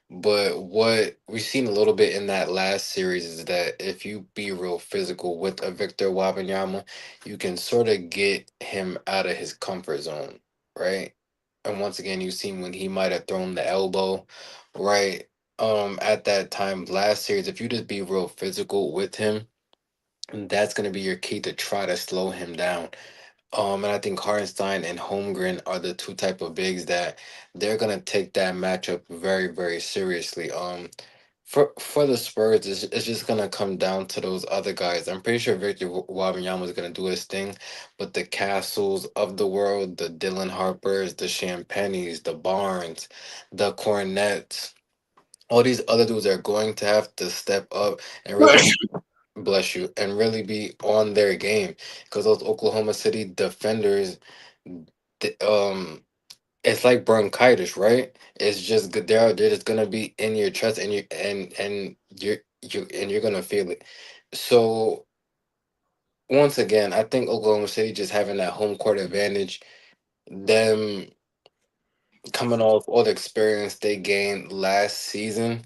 But what we've seen a little bit in that last series is that if you be real physical with a Victor Wembanyama, you can sort of get him out of his comfort zone, right? And once again, you've seen when he might have thrown the elbow, right? At that time last series, if you just be real physical with him, that's going to be your key to try to slow him down. And I think Hartenstein and Holmgren are the two type of bigs that they're gonna take that matchup very, very seriously. For the Spurs, it's just gonna come down to those other guys. I'm pretty sure Victor Wembanyama is gonna do his thing, but the Castles of the world, the Dylan Harpers, the Champagnes, the Barnes, the Cornets, all these other dudes are going to have to step up and really bless you and really be on their game because those Oklahoma City defenders, it's like bronchitis, right? It's just good. They're just gonna be in your chest and you're gonna feel it. So once again, I think Oklahoma City just having that home court advantage, them coming off all the experience they gained last season.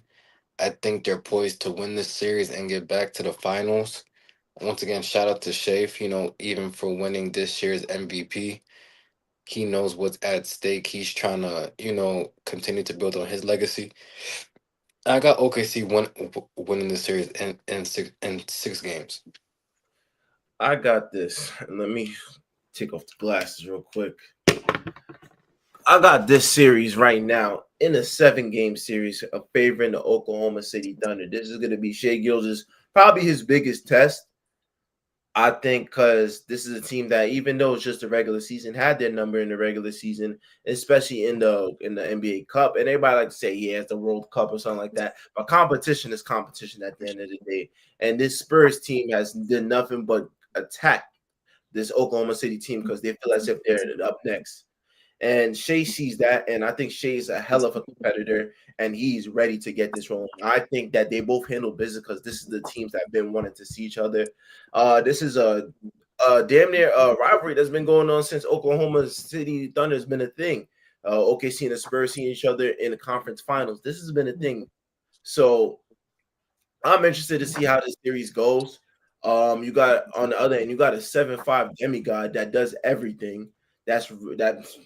I think they're poised to win this series and get back to the finals. Once again, shout out to Shafe, even for winning this year's MVP. He knows what's at stake. He's trying to, continue to build on his legacy. I got OKC winning the series in six games. I got this. Let me take off the glasses real quick. I got this series right now in a 7 game series, a favoring the Oklahoma City Thunder. This is going to be Shea Gilgeous, probably his biggest test. I think because this is a team that, even though it's just a regular season, had their number in the regular season, especially in the NBA Cup. And everybody like to say, yeah, it's the World Cup or something like that. But competition is competition at the end of the day. And this Spurs team has done nothing but attack this Oklahoma City team because they feel as if they're up next. And Shea sees that, and I think Shea's a hell of a competitor, and he's ready to get this rolling. I think that they both handle business because this is the teams that have been wanting to see each other. This is a damn near rivalry that's been going on since Oklahoma City Thunder has been a thing. OKC and the Spurs seeing each other in the conference finals. This has been a thing. So I'm interested to see how this series goes. You got on the other end, you got a 7'5" demigod that does everything. That's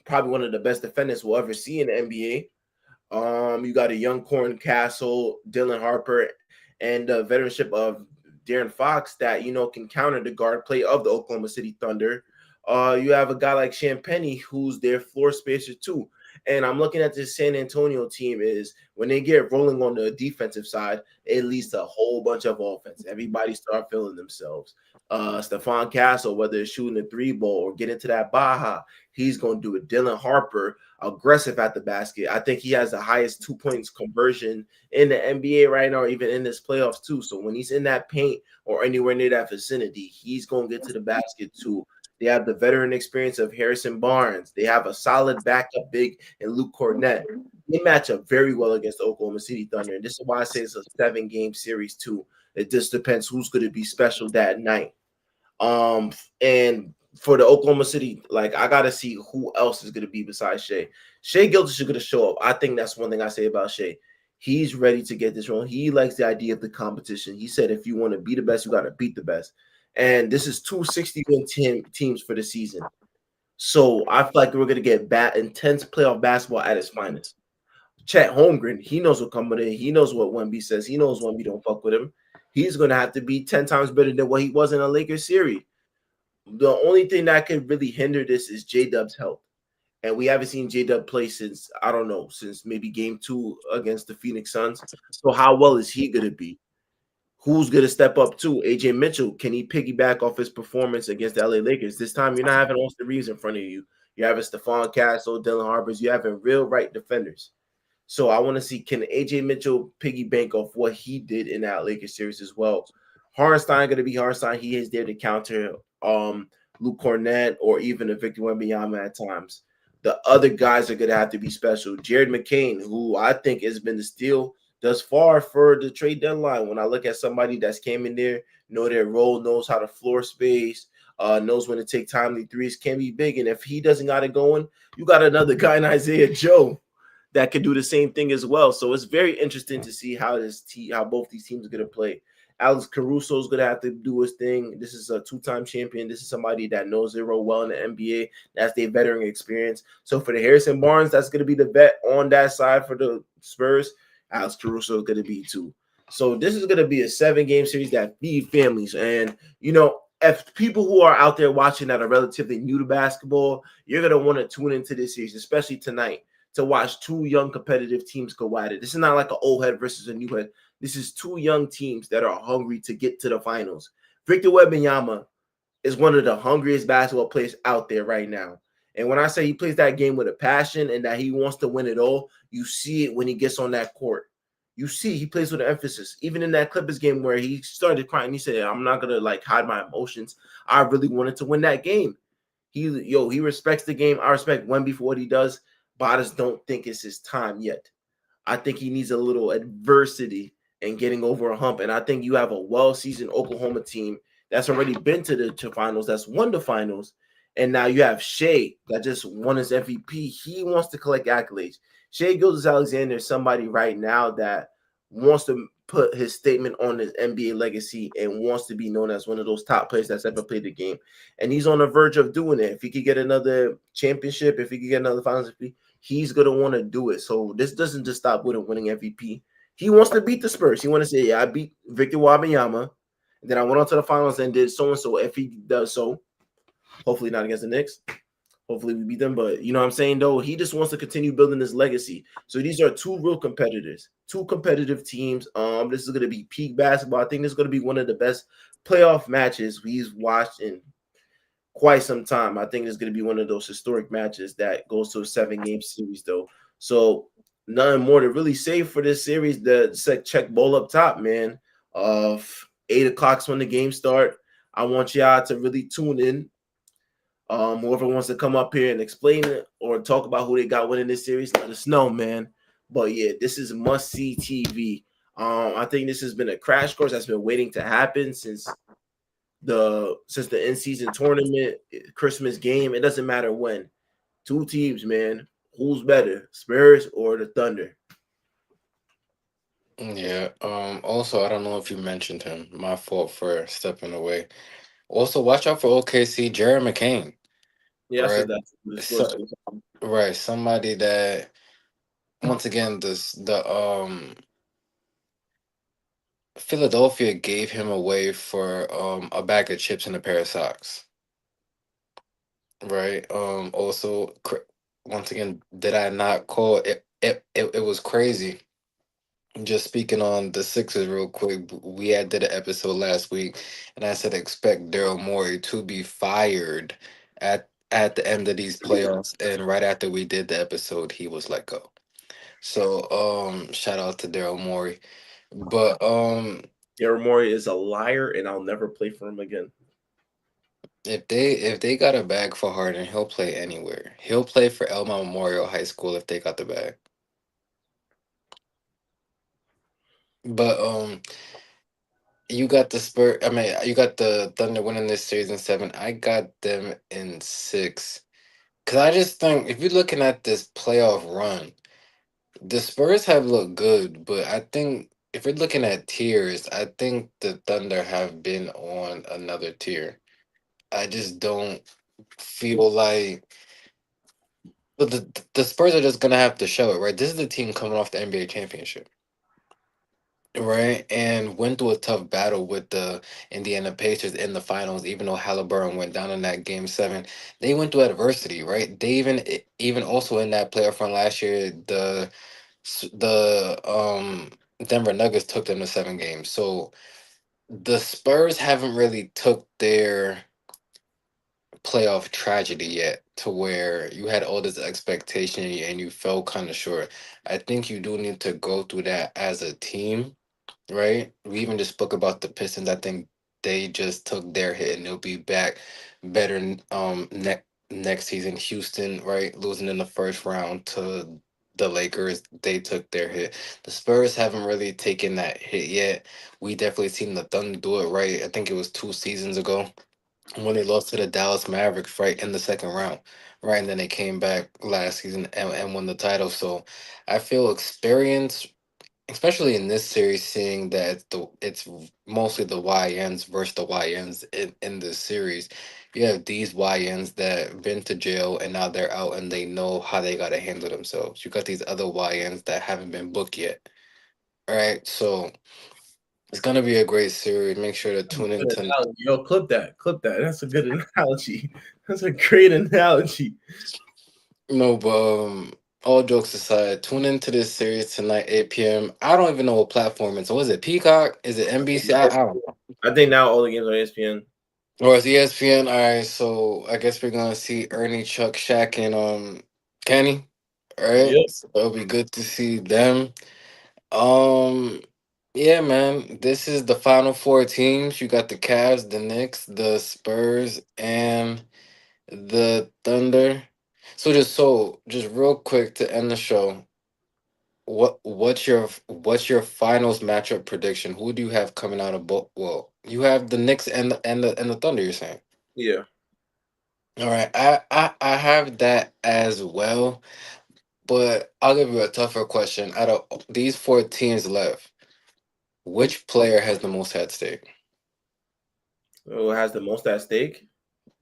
probably one of the best defenders we'll ever see in the NBA. You got a young Corn Castle, Dylan Harper, and the veteranship of Darren Fox that can counter the guard play of the Oklahoma City Thunder. You have a guy like Champagny who's their floor spacer too. And I'm looking at this San Antonio team is when they get rolling on the defensive side, it leads to a whole bunch of offense. Everybody start feeling themselves. Stephon Castle, whether it's shooting a three ball or get into that Baja, he's going to do it. Dylan Harper, aggressive at the basket. I think he has the highest 2 points conversion in the NBA right now, even in this playoffs too. So when he's in that paint or anywhere near that vicinity, he's going to get to the basket too. They have the veteran experience of Harrison Barnes. They have a solid backup big in Luke Cornett. They match up very well against the Oklahoma City Thunder. And this is why I say it's a 7-game series too. It just depends who's going to be special that night. And for the Oklahoma City, like I gotta see who else is gonna be besides Shea. Shea Gildas is gonna show up. I think that's one thing I say about Shea. He's ready to get this wrong. He likes the idea of the competition. He said, if you want to be the best, you got to beat the best. And this is 260-win teams for the season. So I feel like we're gonna get intense playoff basketball at its finest. Chet Holmgren, he knows what coming in. He knows what Wemby says. He knows Wemby don't fuck with him. He's gonna have to be 10 times better than what he was in a Lakers series. The only thing that could really hinder this is J Dub's health. And we haven't seen J Dub play since, I don't know, since maybe game 2 against the Phoenix Suns. So how well is he gonna be? Who's gonna step up too? AJ Mitchell, can he piggyback off his performance against the LA Lakers? This time you're not having Austin Reeves in front of you. You're having Stephon Castle, Dylan Harbors, you're having real right defenders. So I want to see, can AJ Mitchell piggy bank off what he did in that Lakers series as well. Hartenstein going to be Hartenstein. He is there to counter Luke Cornett or even a Victor Wembanyama at times. The other guys are going to have to be special. Jared McCain, who I think has been the steal thus far for the trade deadline. When I look at somebody that's came in there, know their role, knows how to floor space, knows when to take timely threes, can be big. And if he doesn't got it going, you got another guy in Isaiah Joe that could do the same thing as well. So it's very interesting to see how how both these teams are going to play. Alex Caruso is going to have to do his thing. This is a 2-time champion. This is somebody that knows their role well in the NBA. That's their veteran experience. So for the Harrison Barnes, that's going to be the vet on that side for the Spurs. Alex Caruso is going to be too. So this is going to be a 7-game series that feed families. And, if people who are out there watching that are relatively new to basketball, you're going to want to tune into this series, especially tonight, to watch two young competitive teams go at it. This is not like an old head versus a new head. This is two young teams that are hungry to get to the finals. Victor Wembanyama is one of the hungriest basketball players out there right now. And when I say he plays that game with a passion and that he wants to win it all, you see it when he gets on that court. You see he plays with an emphasis. Even in that Clippers game where he started crying, he said, I'm not going to hide my emotions. I really wanted to win that game. He respects the game. I respect Wemby for what he does, but I just don't think it's his time yet. I think he needs a little adversity and getting over a hump. And I think you have a well-seasoned Oklahoma team that's already been to the finals, that's won the finals. And now you have Shea that just won his MVP. He wants to collect accolades. Shea Gilgeous-Alexander is somebody right now that wants to put his statement on his NBA legacy and wants to be known as one of those top players that's ever played the game. And he's on the verge of doing it. If he could get another championship, if he could get another finals MVP, he's going to want to do it. So this doesn't just stop with him winning MVP. He wants to beat the Spurs. He wants to say, yeah, I beat Victor Wembanyama. And then I went on to the finals and did so-and-so. If he does so, hopefully not against the Knicks, Hopefully we beat them. But you know what I'm saying though, he just wants to continue building his legacy. So these are two real competitors, two competitive teams. This is gonna be peak basketball. I think this is gonna be one of the best playoff matches we've watched in quite some time. I think it's gonna be one of those historic matches that goes to a 7 game series though. So nothing more to really say for this series. The check bowl up top, man. Of 8 o'clock's when the game start. I want y'all to really tune in. Whoever wants to come up here and explain it or talk about who they got winning this series, let us know, man. But yeah, this is must see TV. I think this has been a crash course that's been waiting to happen since the in season tournament, Christmas game. It doesn't matter when. Two teams, man. Who's better, Spurs or the Thunder? Yeah. Also, I don't know if you mentioned him. My fault for stepping away. Also, watch out for OKC, Jared McCain. Yeah, I Right. said that in the sports. So, right. Somebody that once again the Philadelphia gave him away for a bag of chips and a pair of socks. Right. Also, once again, did I not call it? It was crazy. Just speaking on the Sixers real quick, we had did an episode last week, and I said expect Daryl Morey to be fired at the end of these playoffs, and right after we did the episode, he was let go. So shout out to Daryl Morey. But Daryl Morey is a liar, and I'll never play for him again. if they got a bag for Harden, he'll play anywhere. He'll play for Elmont Memorial High School if they got the bag. But you got the Spur. I mean, you got the Thunder winning this series in seven. I got them in six. Cause I just think if you're looking at this playoff run, the Spurs have looked good, but I think if you're looking at tiers, I think the Thunder have been on another tier. I just don't feel like. But the Spurs are just gonna have to show it, right? This is the team coming off the NBA championship. Right, and went through a tough battle with the Indiana Pacers in the finals. Even though Halliburton went down in that game seven, they went through adversity. Right, they even also in that playoff run last year, the Denver Nuggets took them to 7 games. So the Spurs haven't really took their playoff tragedy yet to where you had all this expectation and you fell kind of short. I think you do need to go through that as a team, right? We even just spoke about the Pistons. I think they just took their hit and they'll be back better next season. Houston, right, losing in the first round to the Lakers, they took their hit. The Spurs haven't really taken that hit yet. We definitely seen the Thunder do it, right? I think it was 2 seasons ago when they lost to the Dallas Mavericks right in the second round, right? And then they came back last season and won the title. So I feel experience, especially in this series, seeing that it's mostly the YNs versus the YNs in this series. You have these YNs that been to jail and now they're out and they know how they gotta handle themselves. You got these other YNs that haven't been booked yet. All right. So it's gonna be a great series. Make sure to tune in Good to analogy. Yo, clip that. Clip that. That's a good analogy. That's a great analogy. no, but all jokes aside, tune into this series tonight, 8 p.m. I don't even know what platform it's. So is it Peacock? Is it NBC? I don't know. I think now all the games are ESPN. Or it's ESPN. All right, so I guess we're gonna see Ernie, Chuck, Shaq, and Kenny. All right, Yep. so it'll be good to see them. Um, yeah, man. This is the final four teams. You got the Cavs, the Knicks, the Spurs, and the Thunder. So just real quick to end the show. What's your finals matchup prediction? Who do you have coming out of both? Well, you have the Knicks and the Thunder. You're saying. Yeah. All right, I have that as well, but I'll give you a tougher question. Out of these four teams left, which player has the most at stake? Who has the most at stake?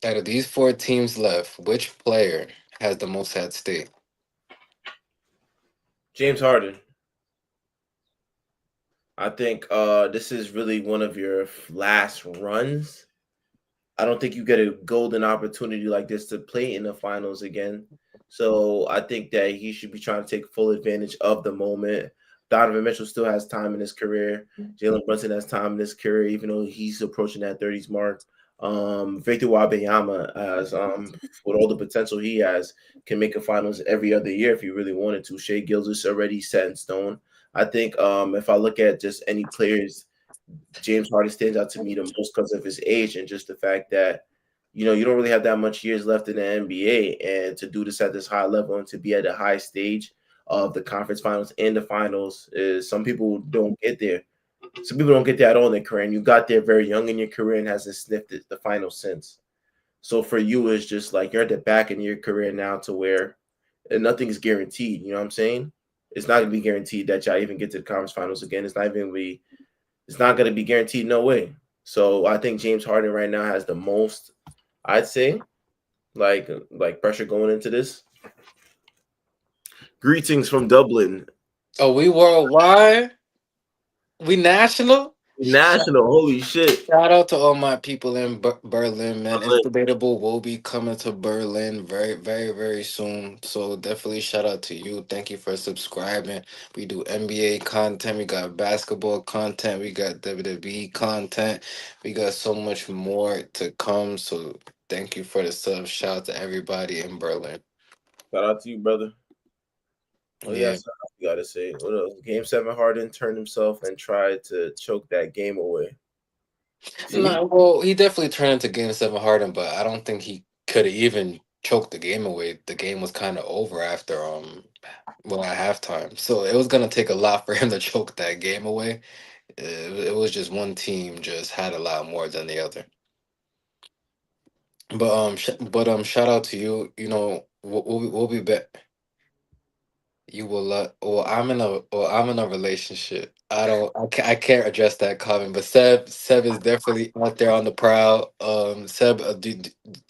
Out of these four teams left, which player has the most at stake? James Harden. I think this is really one of your last runs. I don't think you get a golden opportunity like this to play in the finals again. So I think that he should be trying to take full advantage of the moment. Donovan Mitchell still has time in his career. Jalen Brunson has time in his career, even though he's approaching that 30s mark. Victor Wembanyama, as with all the potential he has, can make a finals every other year if he really wanted to. Shea Gilgeous already set in stone. I think if I look at just any players, James Harden stands out to me the most because of his age and just the fact that you don't really have that much years left in the NBA, and to do this at this high level and to be at a high stage of the conference finals and the finals is some people don't get there. Some people don't get there at all in their career, and you got there very young in your career and hasn't sniffed the finals since. So for you, it's just like you're at the back in your career now to where nothing's guaranteed. You know what I'm saying? It's not gonna be guaranteed that y'all even get to the conference finals again. It's not going to be guaranteed. No way. So I think James Harden right now has the most, I'd say, like pressure going into this. Greetings from Dublin. Oh, we worldwide? We national? National. Holy shit. Shout out to all my people in Berlin, man. It's debatable. We'll be coming to Berlin very, very, very soon. So definitely shout out to you. Thank you for subscribing. We do NBA content. We got basketball content. We got WWE content. We got so much more to come. So thank you for the sub. Shout out to everybody in Berlin. Shout out to you, brother. What Yeah. else you got to say? What else? Game 7, Harden turned himself and tried to choke that game away. Did he? No, well, he definitely turned into Game 7 Harden, but I don't think he could have even choked the game away. The game was kind of over after well, at halftime. So it was gonna take a lot for him to choke that game away. It was just one team just had a lot more than the other. Shout out to you. You know, we'll be back. You will well, I'm in a relationship. I can't address that comment, but Seb is definitely out there on the prowl. Seb, do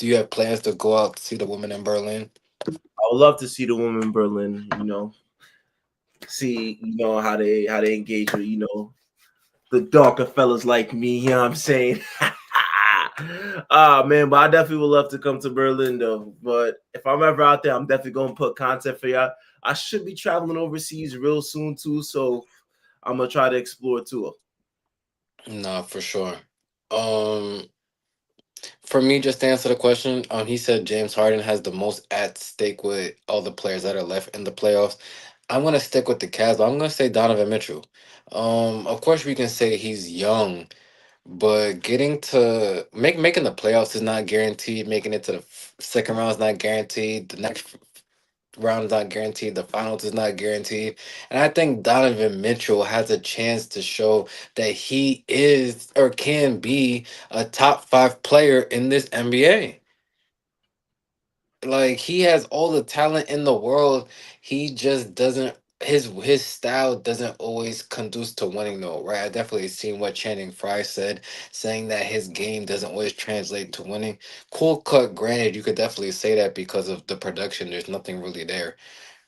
you have plans to go out to see the woman in Berlin? I would love to see the woman in Berlin. See how they engage with the darker fellas like me. You know what I'm saying? Man, but I definitely would love to come to Berlin though. But if I'm ever out there, I'm definitely gonna put content for y'all. I should be traveling overseas real soon too, so I'm gonna try to explore too. No, for sure. Um, for me, just to answer the question, he said James Harden has the most at stake with all the players that are left in the playoffs. I'm gonna stick with the Cavs, but I'm gonna say Donovan Mitchell. Of course, we can say he's young, but getting to making the playoffs is not guaranteed. Making it to the second round is not guaranteed. The next round is not guaranteed. The finals is not guaranteed. And I think Donovan Mitchell has a chance to show that he is or can be a top five player in this NBA. Like he has all the talent in the world. He just doesn't his style doesn't always conduce to winning though, right? I definitely seen what Channing Frye said, saying that his game doesn't always translate to winning. Cool cut, granted, you could definitely say that because of the production. There's nothing really there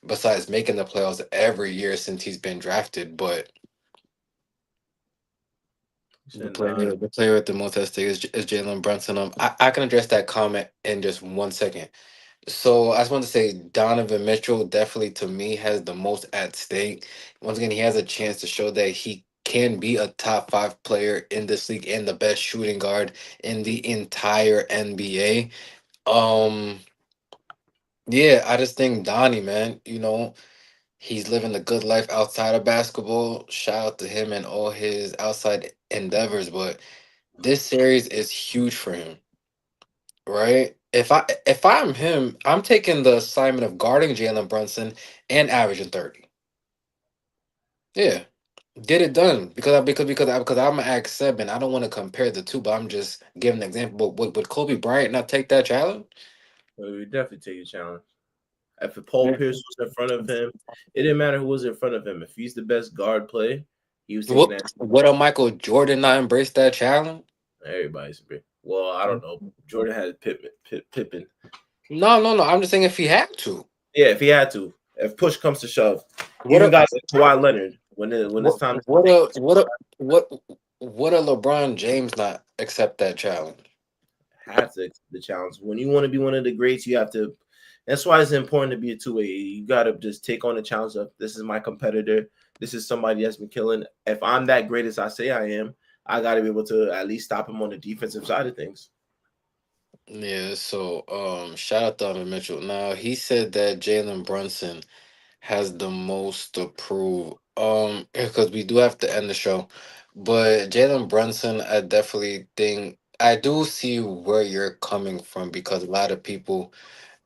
besides making the playoffs every year since he's been drafted. But And nah, the player with the most at stake is Jalen Brunson. I can address that comment in just 1 second. So I just want to say Donovan Mitchell definitely to me has the most at stake. Once again, he has a chance to show that he can be a top five player in this league and the best shooting guard in the entire NBA. Um, yeah, I just think Donnie, man, he's living a good life outside of basketball. Shout out to him and all his outside endeavors, but this series is huge for him. Right? If I'm him, I'm taking the assignment of guarding Jalen Brunson and averaging 30. Yeah. Get it done. Because I'm gonna ask Seb and I don't want to compare the two, but I'm just giving an example. Would Kobe Bryant not take that challenge? we definitely take a challenge. If Paul Yeah. Pierce was in front of him, it didn't matter who was in front of him. If he's the best guard play, he was taking What that. what a Michael Jordan not embrace that challenge? Everybody's big. Well, I don't know. Jordan had Pippen. No, no, no. I'm just saying if he had to. Yeah, if he had to, if push comes to shove, What even a guys like Kawhi Leonard, when it's what time what a to what a what what a LeBron James not accept that challenge? have to accept the challenge. When you want to be one of the greats, you have to. That's why it's important to be a two-way. You got to just take on the challenge of this is my competitor. This is somebody that's been killing. If I'm that great as I say I am, I got to be able to at least stop him on the defensive side of things. Yeah, so shout out to Donovan Mitchell. Now he said that Jalen Brunson has the most to prove. Because we do have to end the show. But Jalen Brunson, I definitely think I do see where you're coming from because a lot of people,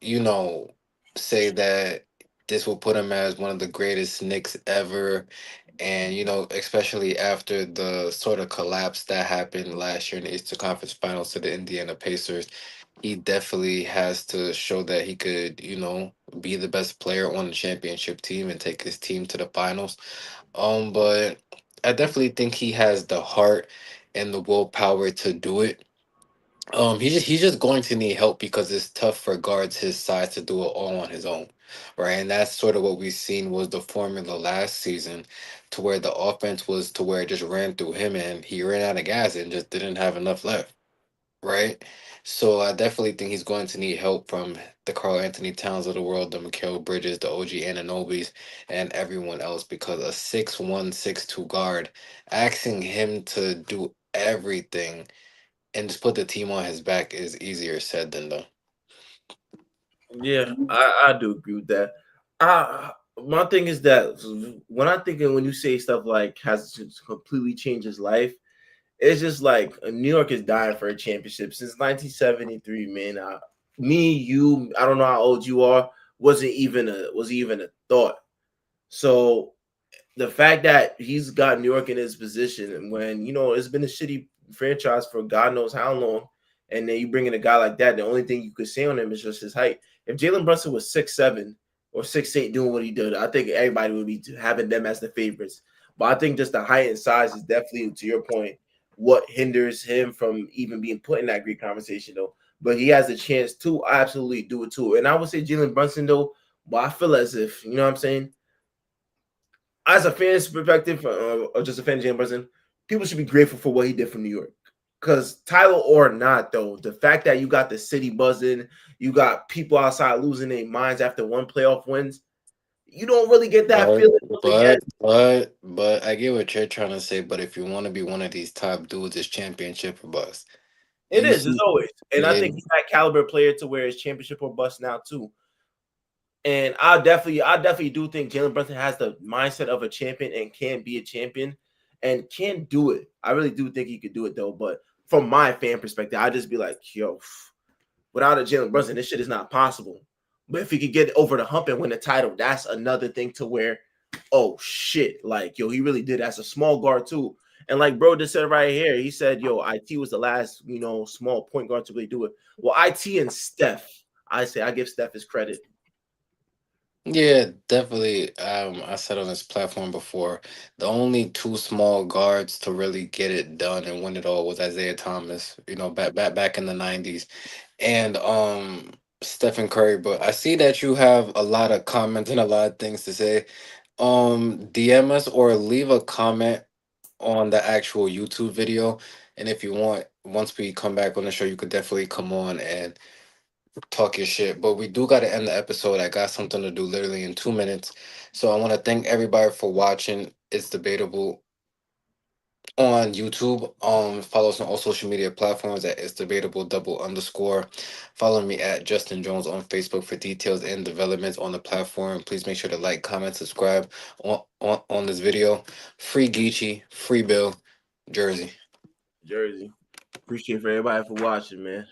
you know, say that this will put him as one of the greatest Knicks ever. And, especially after the sort of collapse that happened last year in the Eastern Conference Finals to the Indiana Pacers, he definitely has to show that he could, be the best player on the championship team and take his team to the finals. But I definitely think he has the heart and the willpower to do it. He's just going to need help because it's tough for guards his size to do it all on his own, right? And that's sort of what we've seen was the formula last season, to where the offense was to where it just ran through him and he ran out of gas and just didn't have enough left, right? So I definitely think he's going to need help from the Carl Anthony Towns of the world, the Mikal Bridges, the OG Ananobis, and everyone else because a 6'1", 6'2" guard, asking him to do everything and just put the team on his back is easier said than done. Yeah, I do agree with that. My thing is that when I think of when you say stuff like has to completely changed his life, it's just like New York is dying for a championship since 1973. Man, me, you, I don't know how old you are, wasn't even a thought. So the fact that he's got New York in his position, and when it's been a shitty franchise for God knows how long, and then you bring in a guy like that, the only thing you could say on him is just his height. If Jalen Brunson was 6'7" or 6'8" doing what he did, I think everybody would be having them as the favorites. But I think just the height and size is definitely, to your point, what hinders him from even being put in that great conversation, though. But he has a chance to absolutely do it too. And I would say Jalen Brunson, though, but I feel as if, you know what I'm saying? As a fan's perspective, or just a fan of Jalen Brunson, people should be grateful for what he did for New York. Because Tyler or not, though, the fact that you got the city buzzing, you got people outside losing their minds after one playoff wins, you don't really get that But feeling once again. but I get what you're trying to say. But if you want to be one of these top dudes, it's championship or bust. It You is, as see, always. And I yeah, think he's that caliber player to where it's championship or bust now, too. And I definitely do think Jalen Brunson has the mindset of a champion and can be a champion and can do it. I really do think he could do it though. But from my fan perspective, I just be like, yo, without a Jalen Brunson, this shit is not possible. But if he could get over the hump and win the title, that's another thing to where, oh shit, like yo, he really did as a small guard too. And like bro just said right here, he said, yo, IT was the last, small point guard to really do it. Well, IT and Steph, I give Steph his credit. yeah, definitely. I said on this platform before, the only two small guards to really get it done and win it all was Isaiah Thomas. Back in the '90s, and Stephen Curry. But I see that you have a lot of comments and a lot of things to say. DM us or leave a comment on the actual YouTube video. And if you want, once we come back on the show, you could definitely come on and talk your shit. But we do got to end the episode. I got something to do literally in 2 minutes. So I want to thank everybody for watching. It's debatable on YouTube. Follow us on all social media platforms at it's debatable double underscore. Follow me at Justin Jones on Facebook for details and developments on the platform. Please make sure to like, comment, subscribe on this video. Free Geechee, free Bill, Jersey. Jersey. Appreciate for everybody for watching, man.